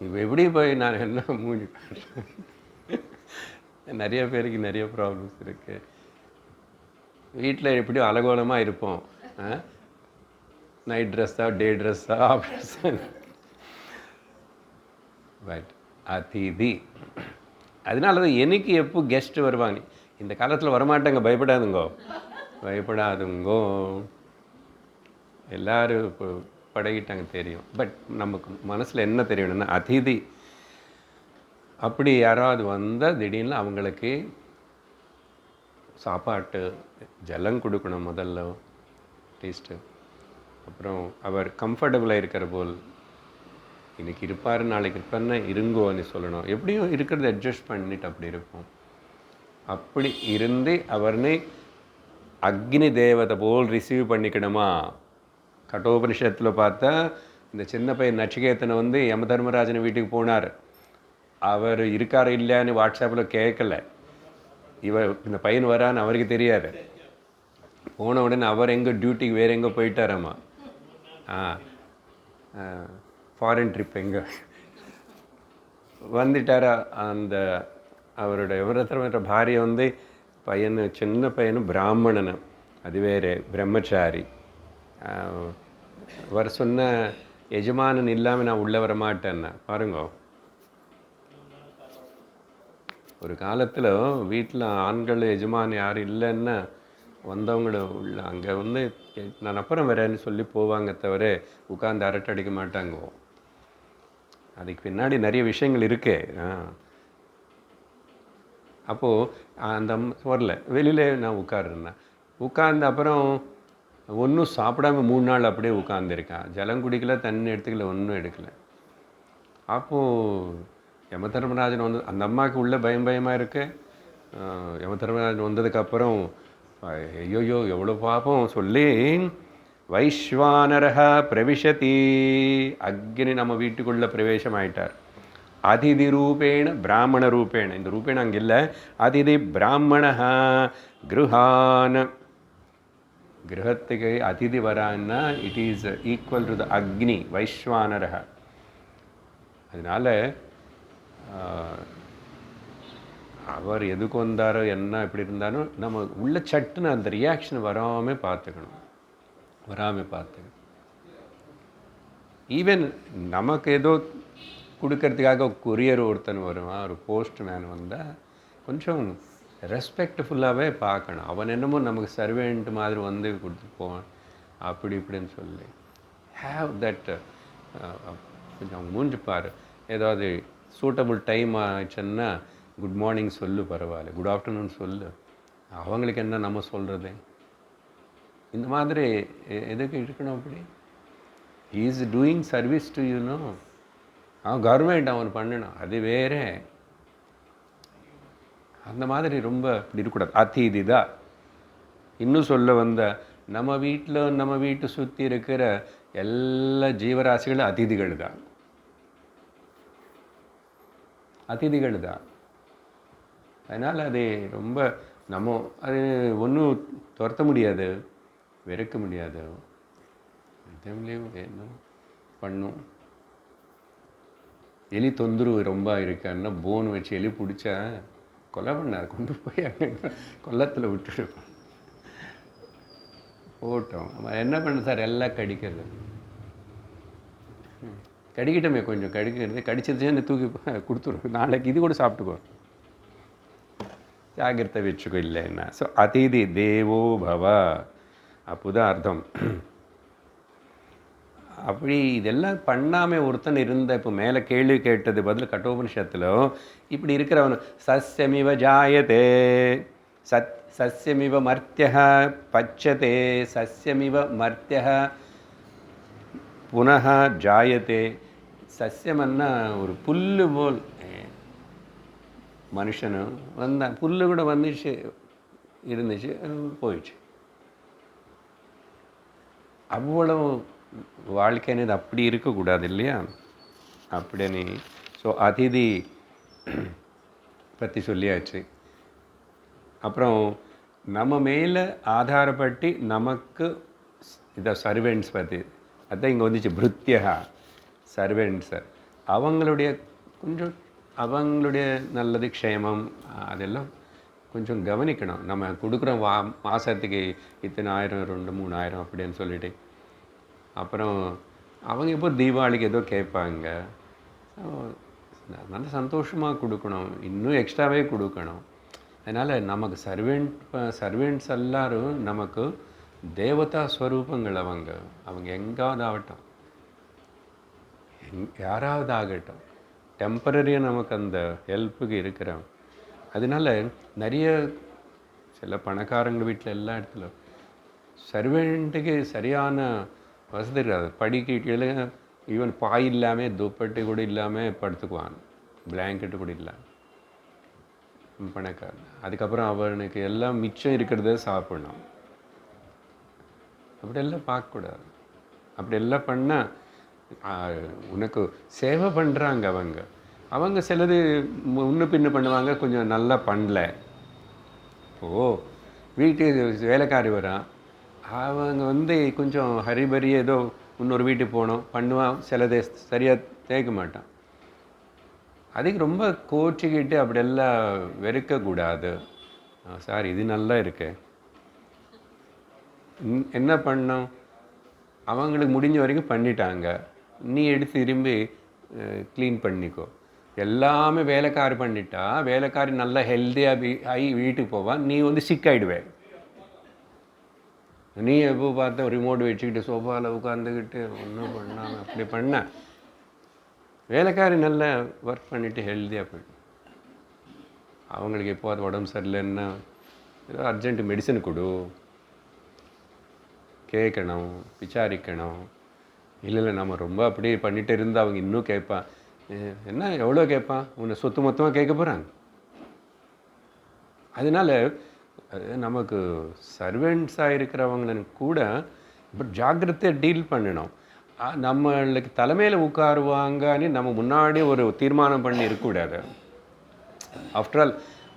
இப்போ எப்படி போய் நான் என்ன மூஞ்சி நிறைய பேருக்கு நிறைய ப்ராப்ளம்ஸ் இருக்குது. வீட்டில் எப்படியும் அலகோலமாக இருப்போம். நைட் ட்ரெஸ்ஸா, டே ட்ரெஸ்ஸா, பட் அதிதி. அதனால தான் எனக்கு எப்போ கெஸ்ட்டு வருவாங்க. இந்த காலத்தில் வரமாட்டாங்க, பயப்படாதுங்கோ, பயப்படாதுங்கோ. எல்லோரும் இப்போ பழகிட்டாங்க, தெரியும். பட் நமக்கு மனசில் என்ன தெரியணும்னா அதிதி. அப்படி யாராவது வந்தால் திடீர்னு அவங்களுக்கு சாப்பாட்டு ஜலம் கொடுக்கணும் முதல்ல டேஸ்ட்டு. அப்புறம் அவர் கம்ஃபர்டபுளாக இருக்கிற போல், இன்றைக்கி இருப்பார் நாளைக்கு இருப்பார்னா இருங்கோன்னு சொல்லணும். எப்படியும் இருக்கிறத அட்ஜஸ்ட் பண்ணிட்டு அப்படி இருப்போம். அப்படி இருந்து அவர்னே அக்னி தேவதை போல் ரிசீவ் பண்ணிக்கணுமா. கட்டோபனிஷத்தில் பார்த்தா இந்த சின்ன பையன் நச்சிகேதனை வந்து யம தர்மராஜன் வீட்டுக்கு போனார். அவர் இருக்கார் இல்லையான்னு வாட்ஸ்அப்பில் கேட்கல. இந்த பையன் வரான்னு அவருக்கு தெரியாது. போன உடனே அவர் எங்கே டியூட்டிக்கு வேறு எங்கே போயிட்டாராம்மா. ஃபாரின் ட்ரிப் எங்கே வந்துட்டாரா. அந்த அவரோட எவரத்திர பாரியை வந்து பையனு, சின்ன பையனு பிராமணனு, அது வேறு பிரம்மச்சாரி. அவர் சொன்ன எஜமானன் இல்லாமல் நான் உள்ளே வரமாட்டேன்னா பாருங்க. ஒரு காலத்தில் வீட்டில் ஆண்கள் எஜமான் யாரும் இல்லைன்னா வந்தவங்கள உள்ள அங்கே வந்து நான் அப்புறம் வரேன்னு சொல்லி போவாங்க, தவிர உட்காந்து அரட்டை அடிக்க மாட்டாங்க. அதுக்கு பின்னாடி நிறைய விஷயங்கள் இருக்கு. அப்போது அந்த வரல, வெளியில் நான் உட்காருறேன். உட்கார்ந்து அப்புறம் ஒன்றும் சாப்பிடாம 3 நாள் அப்படியே உட்காந்துருக்கேன். ஜலம் குடிக்கல, தண்ணி எடுத்துக்கல, ஒன்றும் எடுக்கலை. அப்போது யம தர்மராஜன் வந்து அந்த அம்மாவுக்கு உள்ள பயமாக இருக்கு. யம தர்மராஜன் வந்ததுக்கப்புறம் ஐயோயோ எவ்வளோ பாப்போம் சொல்லி, வைஸ்வானரஹ பிரவிஷதி, அக்னி நம்ம வீட்டுக்குள்ளே பிரவேசம் ஆயிட்டார். அதிதி ரூபேண பிராமண ரூபேண, இந்த ரூபேண அங்கே இல்லை, அதிதி பிராமண கிருஹான். கிரகத்துக்கு அதிதி வரான்னா it is equal to the Agni வைஸ்வானரக. அதனால் அவர் எதுக்கு வந்தாரோ என்ன எப்படி இருந்தாலும் நம்ம உள்ள சட்டுன்னு அந்த ரியாக்ஷன் வராமல் பார்த்துக்கணும். ஈவன் நமக்கு ஏதோ கொடுக்கறதுக்காக கொரியர் ஒருத்தன் வருவான், ஒரு போஸ்ட்மேன் வந்தால் கொஞ்சம் ரெஸ்பெக்ட்ஃபுல்லாகவே பார்க்கணும். அவன் என்னமோ நமக்கு சர்வெண்ட் மாதிரி வந்து கொடுத்துட்டு போவான் அப்படி இப்படின்னு சொல்லி ஹேவ் தட். கொஞ்சம் அவங்க மூஞ்சி பாரு. ஏதாவது சூட்டபுள் டைம் ஆச்சுன்னா குட் மார்னிங் சொல்லு, பரவாயில்ல, குட் ஆஃப்டர்நூன் சொல்லு. அவங்களுக்கு என்ன நம்ம சொல்கிறது? இந்த மாதிரி எதுக்கு இருக்கணும் அப்படி? He is doing service to you know. அவன் கவர்மெண்ட் அவன் பண்ணணும், அது வேறு. அந்த மாதிரி ரொம்ப இப்படி இருக்கக்கூடாது. அதிதி தான். இன்னும் சொல்ல வந்த நம்ம வீட்டை சுற்றி இருக்கிற எல்லா ஜீவராசிகளும் அதிதிகள் தான். அதனால் அது ரொம்ப நம்ம அது ஒன்றும் துரத்த முடியாது, வெறுக்க முடியாது. என்ன பண்ணும்? எலி தொந்தரவு ரொம்ப இருக்கான்னா போன் வச்சு எலி பிடிச்சா கொலை பண்ணார், கொண்டு போய் அங்கே கொல்லத்தில் விட்டுடுவோம். போட்டோம். என்ன பண்ண சார், எல்லாம் கடிக்கிறது. கடிக்கிட்டோமே, கொஞ்சம் கடிக்கிறது, கடிச்சதுன்னு தூக்கி கொடுத்துருவோம். நாளைக்கு இது கூட சாப்பிட்டுக்கோ, ஜாகிரதை வச்சுக்கோ இல்லைன்னா. ஸோ அதிதி தேவோ பவ, அப்போதான் அர்த்தம். அப்படி இதெல்லாம் பண்ணாமல் ஒருத்தன் இருந்த, இப்போ மேலே கேள்வி கேட்டது பதில் கட்டோபனிஷத்தில் இப்படி இருக்கிறவன் சஸ்யமிவ ஜாயதே சஸ்யமிவ மர்த்திய பச்சதே சஸ்யமிவ மர்த்திய புனः ஜாயதே. சஸ்யம்னா ஒரு புல்லு போல் மனுஷனு வந்தான், புல்லு கூட வந்துச்சு இருந்துச்சு போயிடுச்சு. அவ்வளவு வாழ்க்கைன்னு அப்படி இருக்கக்கூடாது இல்லையா? அப்படின்னு. ஸோ அதிதி பற்றி சொல்லியாச்சு. அப்புறம் நம்ம மேலே ஆதாரப்பட்டு நமக்கு இதை சர்வெண்ட்ஸ் பற்றி அதான் இங்கே வந்துச்சு. பிருத்தியா சர்வெண்ட்ஸு, அவங்களுடைய நல்லது க்ஷேமம் அதெல்லாம் கொஞ்சம் கவனிக்கணும். நம்ம கொடுக்குற மாதத்துக்கு இத்தனை ஆயிரம் 2-3 அப்படின்னு சொல்லிட்டு, அப்புறம் அவங்க இப்போ தீபாவளிக்கு ஏதோ கேட்பாங்க. நல்ல சந்தோஷமாக கொடுக்கணும், இன்னும் எக்ஸ்ட்ராவே கொடுக்கணும். அதனால் நமக்கு சர்வெண்ட்ஸ் எல்லாரும் நமக்கு தேவதா ஸ்வரூபங்கள். அவங்க எங்காவது ஆகட்டும், யாராவது ஆகட்டும், டெம்பரரியாக நமக்கு அந்த ஹெல்ப்புக்கு இருக்கிறவங்க. அதனால நிறைய சில பணக்காரங்க வீட்டில் எல்லா இடத்துல சர்வெண்ட்டுக்கு சரியான வசதி இருக்காது. படிக்கீழே ஈவன் பாய் இல்லாமல் துப்பட்டி கூட இல்லாமல் படுத்துக்குவான், பிளாங்கெட்டு கூட இல்லாமல் பணக்காரன். அதுக்கப்புறம் அவனுக்கு எல்லாம் மிச்சம் இருக்கிறத சாப்பிடணும். அப்படியெல்லாம் பார்க்கக்கூடாது. அப்படியெல்லாம் பண்ணால் உனக்கு சேவை பண்ணுறாங்க அவங்க சிலது முன்ன பின்ன பண்ணுவாங்க, கொஞ்சம் நல்லா பண்ணல. இப்போது வீட்டுக்கு வேலைக்காரி வரான், அவங்க கொஞ்சம் ஹரிபரி ஏதோ இன்னொரு வீட்டுக்கு போகணும் பண்ணுவான், சிலதை சரியாக தேய்க்க மாட்டான். அதுக்கு ரொம்ப கோச்சிக்கிட்டு அப்படியெல்லாம் வெறுக்கக்கூடாது. சார் இது நல்லா இருக்கு, என்ன பண்ணோம், அவங்களுக்கு முடிஞ்ச வரைக்கும் பண்ணிட்டாங்க, நீ எடுத்து திரும்பி க்ளீன் பண்ணிக்கோ. எல்லாமே வேலைக்காரி பண்ணிட்டா வேலைக்காரி நல்லா ஹெல்த்தியாக ஆகி வீட்டுக்கு போவான், நீ சிக்காயிடுவேன். நீ எப்போ பார்த்தா ரிமோட் வச்சுக்கிட்டு சோஃபாவில் உட்காந்துக்கிட்டு ஒன்றும் பண்ணாமல் அப்படி பண்ண, வேலைக்காரி நல்லா ஒர்க் பண்ணிவிட்டு ஹெல்த்தியாக போய்டும். அவங்களுக்கு எப்போ அது உடம்பு சரியில்லைன்னா ஏதோ அர்ஜென்ட்டு மெடிசன் கொடு, கேட்கணும், விசாரிக்கணும். இல்லை நம்ம ரொம்ப அப்படியே பண்ணிகிட்டு இருந்தால் அவங்க இன்னும் கேட்பான், என்ன எவ்வளோ கேட்பான், உன்னை சொத்து மொத்தமாக கேட்க போகிறாங்க. அதனால் நமக்கு சர்வெண்ட்ஸாக இருக்கிறவங்களும் கூட இப்போ ஜாக்கிரதையாக டீல் பண்ணணும். நம்மளுக்கு தலைமையில் உட்காருவாங்கன்னு நம்ம முன்னாடி ஒரு தீர்மானம் பண்ணி இருக்கக்கூடாது. ஆஃப்டர் ஆல்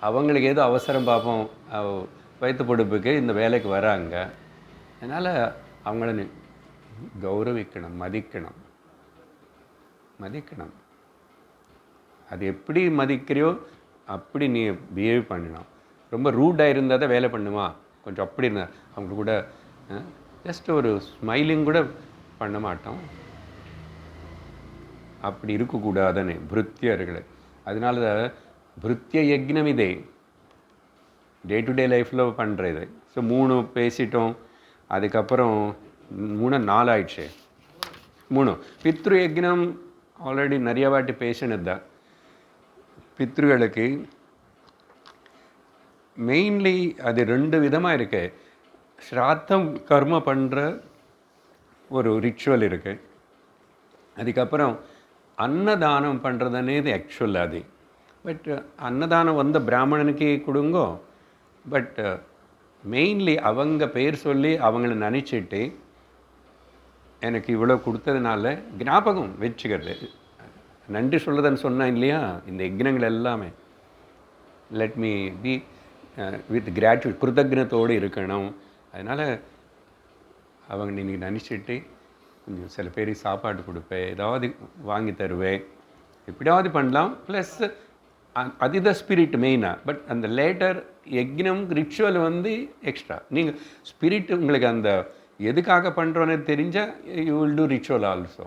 அவங்களுக்கு ஏதோ அவசரம் பார்ப்போம், வயிற்று பொடுப்புக்கு இந்த வேலைக்கு வராங்க. அதனால் அவங்கள கௌரவிக்கணும், மதிக்கணும். அது எப்படி மதிக்கிறியோ அப்படி நீ பிஹேவ் பண்ணணும். ரொம்ப ரூடாக இருந்தால் தான் வேலை பண்ணுமா, கொஞ்சம் அப்படி இருந்தால் அவங்க கூட ஜஸ்ட் ஒரு ஸ்மைலிங் கூட பண்ண மாட்டோம். அப்படி இருக்கக்கூடாதுன்னு பிருத்தியர்களை. அதனால தான் பிருத்திய யக்னம் இதே டே டு டே லைஃப்பில் பண்ணுறது. ஸோ 3 பேசிட்டோம், அதுக்கப்புறம் 3 4 ஆயிடுச்சு. 3 பித்ரு யக்னம் ஆல்ரெடி நிறைய வாட்டி பேசினது தான். பித்ருகளுக்கு மெயின்லி அது 2 விதமாக இருக்கு. ஸ்ராத்தம் கர்ம பண்ணுற ஒரு ரிச்சுவல் இருக்குது. அதுக்கப்புறம் அன்னதானம் பண்ணுறதுனேது ஆக்சுவல் அது. பட் அன்னதானம் வந்த பிராமணனுக்கு கொடுங்கோ. பட் மெயின்லி அவங்க பேர் சொல்லி அவங்கள நினச்சிட்டு எனக்கு இவ்வளோ கொடுத்ததுனால ஞாபகம் வச்சுக்கிறது, நன்றி சொல்லுதுன்னு சொன்னேன் இல்லையா. இந்த யக்னங்கள் எல்லாமே லெட் மீ பி வித் கிராட்யூட், கிருதக்னத்தோடு இருக்கணும். அதனால் அவங்க நீங்கள் நினச்சிட்டு கொஞ்சம் சில பேர் சாப்பாடு கொடுப்பேன், ஏதாவது வாங்கி தருவேன், எப்படியாவது பண்ணலாம். ப்ளஸ் அதுதான் ஸ்பிரிட் மெயினாக. பட் அந்த லேட்டர் யக்னம் ரிச்சுவல் வந்து எக்ஸ்ட்ரா. நீங்கள் ஸ்பிரிட் உங்களுக்கு அந்த எதுக்காக பண்ணுறோன்னு தெரிஞ்சால் you will do ritual also.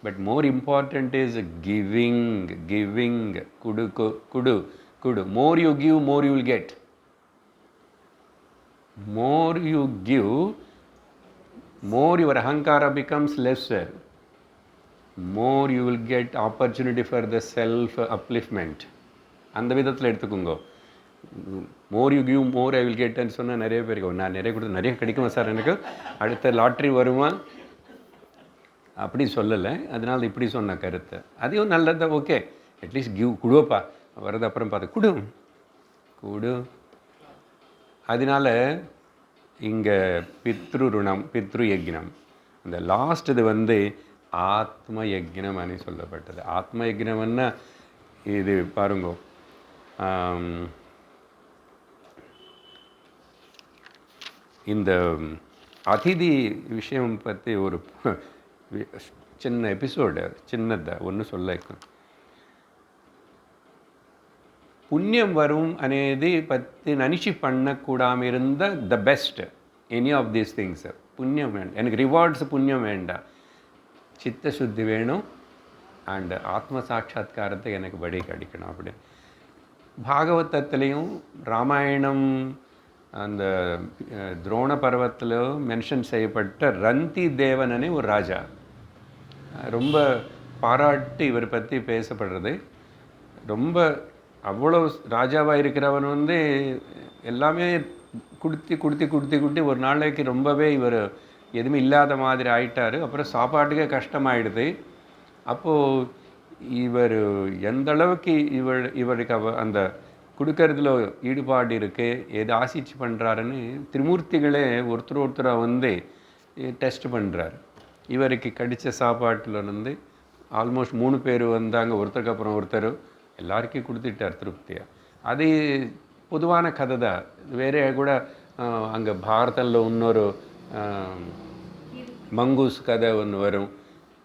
But more important is giving. குடு. More you give, more you will get. More you give, more your ahankara becomes lesser. More you will get opportunity for the self upliftment. அந்த விதத்தில் எடுத்துக்கோங்க. More you give more I will கெட்னு சொன்னால் நிறைய பேருக்கு நான் நிறைய கொடுத்து நிறைய கிடைக்குமா சார், எனக்கு அடுத்த லாட்ரி வருமா அப்படி சொல்லலை. அதனால் இப்படி சொன்ன கருத்தை அதையும் நல்லது. ஓகே, அட்லீஸ்ட் கிவ், குடுவப்பா, வரது அப்புறம் பார்த்து குடு. அதனால் இங்கே பித்ரு ருணம், பித்ரு யக்னம். அந்த லாஸ்ட் இது வந்து ஆத்ம யக்னம் அனு சொல்லப்பட்டது. ஆத்ம யக்னம்னா இது பாருங்க, இந்த அதிதி விஷயம் பற்றி ஒரு சின்ன எபிசோடு, சின்னதாக ஒன்று சொல்ல. పుణ్యం వరం అనేది పత్తి ననిచి பண்ணக்கூடாம இருந்த the best any of these things. புண்ணியம் வேண்டாம் எனக்கு, ரிவார்ட்ஸ் புண்ணியம் வேண்டாம், சித்த சுத்தி வேணும், அண்ட் ஆத்ம சாட்சாத்காரத்தை எனக்கு படி கிடைக்கணும். அப்படி பாகவதத்துலேயும் ராமாயணம் அந்த துரோண பர்வத்தில் மென்ஷன் செய்யப்பட்ட ரந்தி தேவனனே ஒரு ராஜா, ரொம்ப பாராட்டி இவர் பற்றி பேசப்படுறது. ரொம்ப அவ்வளோ ராஜாவாக இருக்கிறவன் வந்து எல்லாமே கொடுத்து ஒரு நாளைக்கு ரொம்பவே இவர் எதுவுமே இல்லாத மாதிரி ஆயிட்டார். அப்புறம் சாப்பாட்டுக்கே கஷ்டமாயிடுது. அப்போது இவர் எந்த அளவுக்கு இவருக்கு அந்த கொடுக்கறதுல ஈடுபாடு இருக்குது, எது ஆசிச்சு பண்ணுறாருன்னு திரிமூர்த்திகளே ஒருத்தராக வந்து டெஸ்ட் பண்ணுறாரு. இவருக்கு கடித்த சாப்பாட்டில் வந்து ஆல்மோஸ்ட் 3 பேர் வந்தாங்க, ஒருத்தருக்கு அப்புறம் ஒருத்தர் எல்லாருக்கும் கொடுத்துட்டார் திருப்தியாக. அது பொதுவான கதை தான். வேறே கூட அங்கே பாரதத்தில் இன்னொரு மங்கூஸ் கதை ஒன்று வரும்,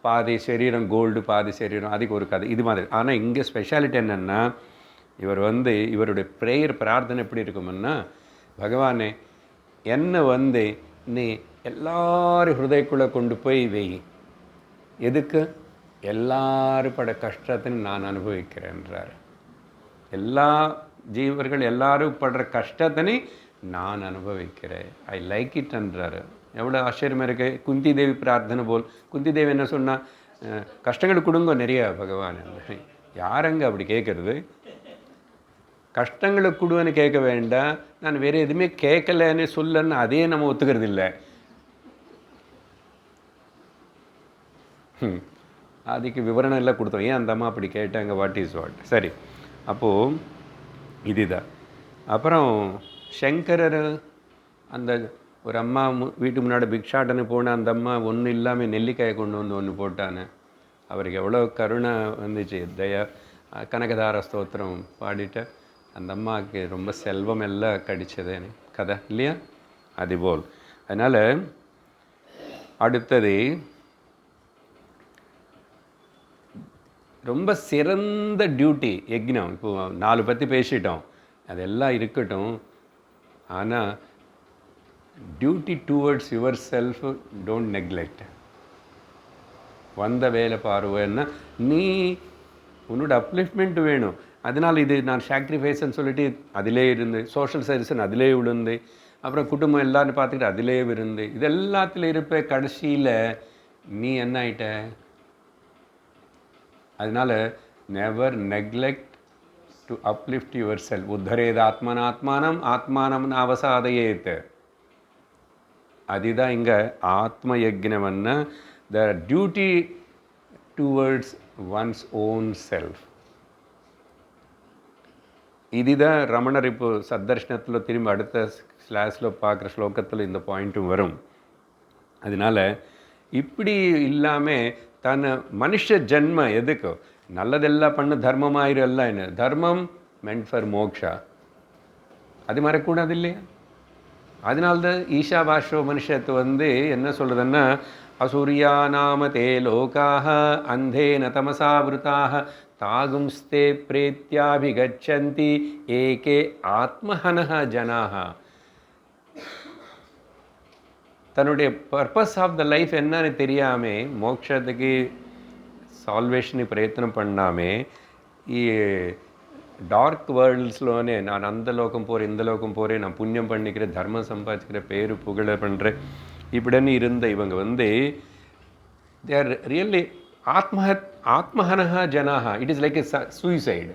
பாதி சரீரம் கோல்டு பாதி சரீரம், அதுக்கு ஒரு கதை இது மாதிரி. ஆனால் இங்கே ஸ்பெஷாலிட்டி என்னென்னா, இவர் வந்து இவருடைய ப்ரேயர் பிரார்த்தனை எப்படி இருக்குமுன்னா, பகவானே என்னை வந்து நீ எல்லாரும் ஹிருதயக்குள்ளே கொண்டு போய் வெய். எதுக்கு? எல்லாரும் பட கஷ்டத்தை நான் அனுபவிக்கிறேன்றார். எல்லா ஜீவர்கள் எல்லாரும் படுற கஷ்டத்தினை நான் அனுபவிக்கிறேன், ஐ லைக் இட் என்றார். எவ்வளோ ஆச்சரியமாக இருக்கு. குந்தி தேவி பிரார்த்தனை போல். குந்தி தேவி என்ன சொன்னால், கஷ்டங்கள் கொடுங்க நிறைய பகவான். யாரங்க அப்படி கேட்குறது? கஷ்டங்களை கொடுவேன்னு கேட்க வேண்டாம், நான் வேறு எதுவுமே கேட்கலன்னு சொல்லன்னு அதே நம்ம ஒத்துக்கிறது இல்லை. அதுக்கு விவரணம் எல்லாம் கொடுத்தோம், ஏன் அந்த அம்மா அப்படி கேட்டாங்க, வாட் இஸ் வாட். சரி, அப்போது இதுதான். அப்புறம் சங்கரர் அந்த ஒரு அம்மா வீட்டுக்கு முன்னாடி பிக்ஷாட்டனு போன அந்த அம்மா ஒன்றும் இல்லாமல் நெல்லிக்காயை கொண்டு வந்து ஒன்று போட்டான்னு. அவருக்கு எவ்வளோ கருணை வந்துச்சு. கனகதார ஸ்தோத்திரம் பாடிட்டு அந்த அம்மாவுக்கு ரொம்ப செல்வம் எல்லாம் கடிச்சது கதை இல்லையா? அதுபோல். அதனால் அடுத்தது ரொம்ப சிறந்த டியூட்டி யக்ஞம். இப்போது 4 பற்றி பேசிட்டோம், அதெல்லாம் இருக்கட்டும். ஆனால் duty towards your self don't neglect. வந்த வேலை பாருவேன்னா நீ உன்னோட அப்லிஃப்ட்மெண்ட் வேணும். அதனால் இது நான் சாக்ரிஃபைஸ்ன்னு சொல்லிட்டு அதிலே இருந்து, சோஷியல் சர்வீஸ்ன்னு அதிலே விழுந்து, அப்புறம் குடும்பம் எல்லாரும் பார்த்துக்கிட்டு அதிலே இருந்து, இது எல்லாத்துலேயும் இருப்ப கடைசியில் நீ என்ன ஆயிட்ட? அதனால் never neglect to uplift yourself. உத்தரேத ஆத்மானம் ஆத்மானம் அவசாதையேத். அதுதான் இங்கே ஆத்ம யக்ஞம்னா the duty towards one's own self. இதுதான் ரமணர் இப்போ சத்தர்ஷனத்தில் திரும்ப அடுத்த கிளாஸில் பார்க்குற ஸ்லோகத்தில் இந்த பாயிண்ட்டும் வரும். அதனால் இப்படி இல்லாமல் தன் மனுஷ ஜென்ம எதுக்கு நல்லதெல்லாம் பண்ண தர்மமாயிரும் எல்லாம் என்ன தர்மம் மென்ட் ஃபார் மோக்ஷா, அது மறக்கூடாது இல்லையா? அதனால்தான் ஈஷாவாஷோ மனுஷத்து என்ன சொல்கிறதுன்னா அசூரியா நாம தே லோகாக அந்தேன தமசாவிருதாக தாகும்ஸ்தே பிரேத்யாபிகச்சந்தி ஏகே ஆத்மஹனஹ ஜனாக. தன்னுடைய பர்பஸ் ஆஃப் த லைஃப் என்னன்னு தெரியாமல் மோட்சத்துக்கு சால்வேஷனு பிரயத்தனம் பண்ணாமல் டார்க் வேர்ல்ட்ஸ்லோனே நான் அந்த லோகம் போகிறேன் இந்த லோகம் போகிறேன், நான் புண்ணியம் பண்ணிக்கிறேன், தர்மம் சம்பாதிக்கிறேன், பேரு புகழ பண்ணுறேன் இப்படின்னு இருந்த இவங்க தே ஆர் ரியல்லி ஆத்மஹனஹ ஜனாக. It is like a suicide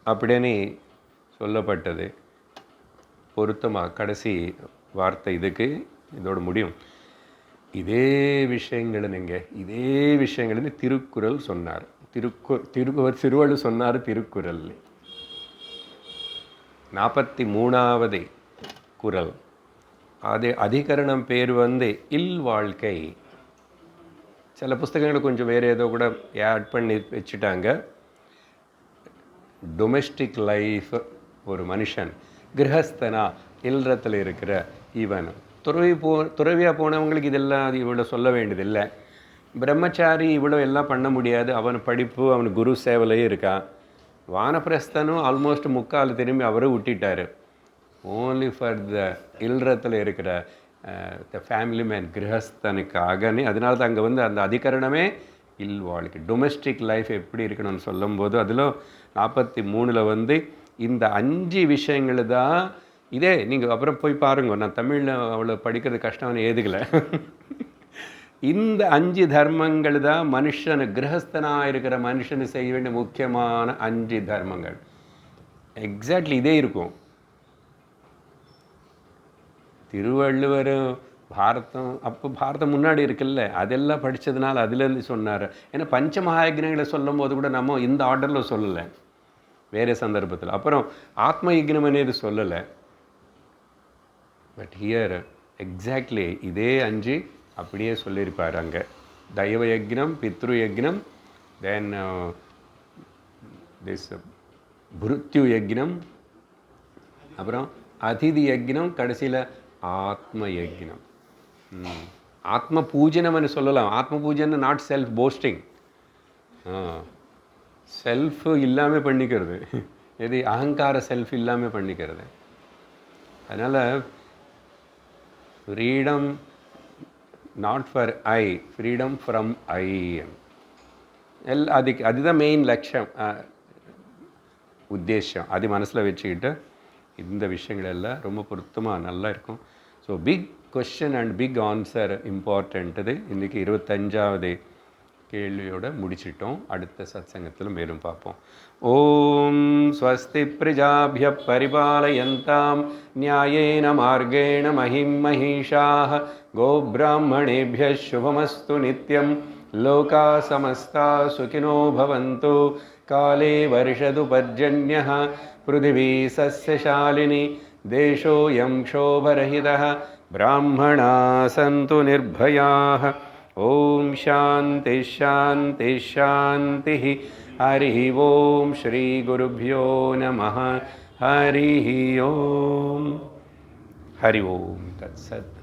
அப்படின்னு சொல்லப்பட்டது. பொருத்தமாக கடைசி வார்த்தை இதுக்கு இதோட முடியும். இதே விஷயங்கள் திருக்குறள் சொன்னார். திருவள்ளுவர் சொன்னார் திருக்குறள் 43வது குறள். அது அதிகரணம் பேர் இல் வாழ்க்கை. சில புஸ்தகங்களை கொஞ்சம் வேறு ஏதோ கூட ஆட் பண்ணி வச்சுட்டாங்க. டொமெஸ்டிக் லைஃப், ஒரு மனுஷன் கிரகஸ்தனா இல்லறத்தில் இருக்கிற இவன் துறவியாக போனவங்களுக்கு இதெல்லாம் அது இவ்வளோ சொல்ல வேண்டியதில்லை. பிரம்மச்சாரி இவ்வளோ எல்லாம் பண்ண முடியாது, அவன் படிப்பு அவனுக்கு குரு சேவலையும் இருக்கான். வானப்பிரஸ்தனும் ஆல்மோஸ்ட் முக்கால் திரும்பி அவரும் விட்டுட்டார். ஓன்லி ஃபார் த இல்லறத்தில் இருக்கிற த ஃபேமிலி மேன் கிரகஸ்தனுக்காகனே. அதனால தான் அங்கே அந்த அதிகரணமே இல் வாழ்க்கை, டொமெஸ்டிக் லைஃப் எப்படி இருக்கணும்னு சொல்லும்போது அதில் 43ல் இந்த 5 விஷயங்கள் தான். இதே நீங்கள் அப்புறம் போய் பாருங்க, நான் தமிழில் அவ்வளோ படிக்கிறது கஷ்டம்னு ஏதுக்கலை. இந்த 5 தர்மங்கள் தான் மனுஷனு கிரகஸ்தனாக இருக்கிற மனுஷனு செய்ய வேண்டிய முக்கியமான 5 தர்மங்கள். எக்ஸாக்ட்லி இதே இருக்கும். திருவள்ளுவர் பாரதம் முன்னாடி இருக்குல்ல, அதெல்லாம் படித்ததுனால அதுலேருந்து சொன்னார். ஏன்னா பஞ்சமகாயக்னங்களை சொல்லும் போது கூட நம்ம இந்த ஆர்டரில் சொல்லலை, வேறு சந்தர்ப்பத்தில். அப்புறம் ஆத்ம யக்னம் అనేది சொல்லலை. பட் ஹியர் எக்ஸாக்ட்லி இதே 5 அப்படியே சொல்லியிருப்பார் அங்கே. தெய்வ யக்னம், பித்ரு யக்னம், தென் திஸ் புருத்யு யக்னம், அப்புறம் அதிதி யக்னம், கடைசியில் ஆத்ம யக்னம். ஆத்ம பூஜனம்னு சொல்லலாம். ஆத்ம பூஜனை நாட் செல்ஃப் போஸ்டிங், செல்ஃப் இல்லாமல் பண்ணிக்கிறது. எது அகங்கார செல்ஃப் இல்லாமல் பண்ணிக்கிறது. அதனால் freedom not for I, freedom from I. அதுதான் மெயின் லட்சியம், உத்தேசம். அது மனசில் வச்சுக்கிட்டு இந்த விஷயங்கள் எல்லாம் ரொம்ப பொருத்தமாக நல்லா இருக்கும். So big question and big answer important. இன்றைக்கி 25வது கேள்வியோடு முடிச்சிட்டோம். அடுத்த சத்சங்கத்தில் மேலும் பார்ப்போம். ஓம் ஸ்வஸ்தி பிரஜாபிய பரிபாலயந்தாம் நியாயேன மார்கேண மஹிம் மஹீஷாः கோப்ராஹ்மணேபிய சுபமஸ்து நித்யம் லோகா சமஸ்தா சுகினோ பவந்து காலே வருஷது பர்ஜன்யः பிருதிவி சஸ்யசாலினி தேசோயம் க்ஷோபரஹிதः பிராமணா சந்து நிர்பயாः. ஓம் சாந்தி ஷாந்தி ஷாந்தி. ஹரி ஓம் ஸ்ரீ குருப்யோ நமः. ஹரி ஓம். ஹரி ஓம் தத்சத்.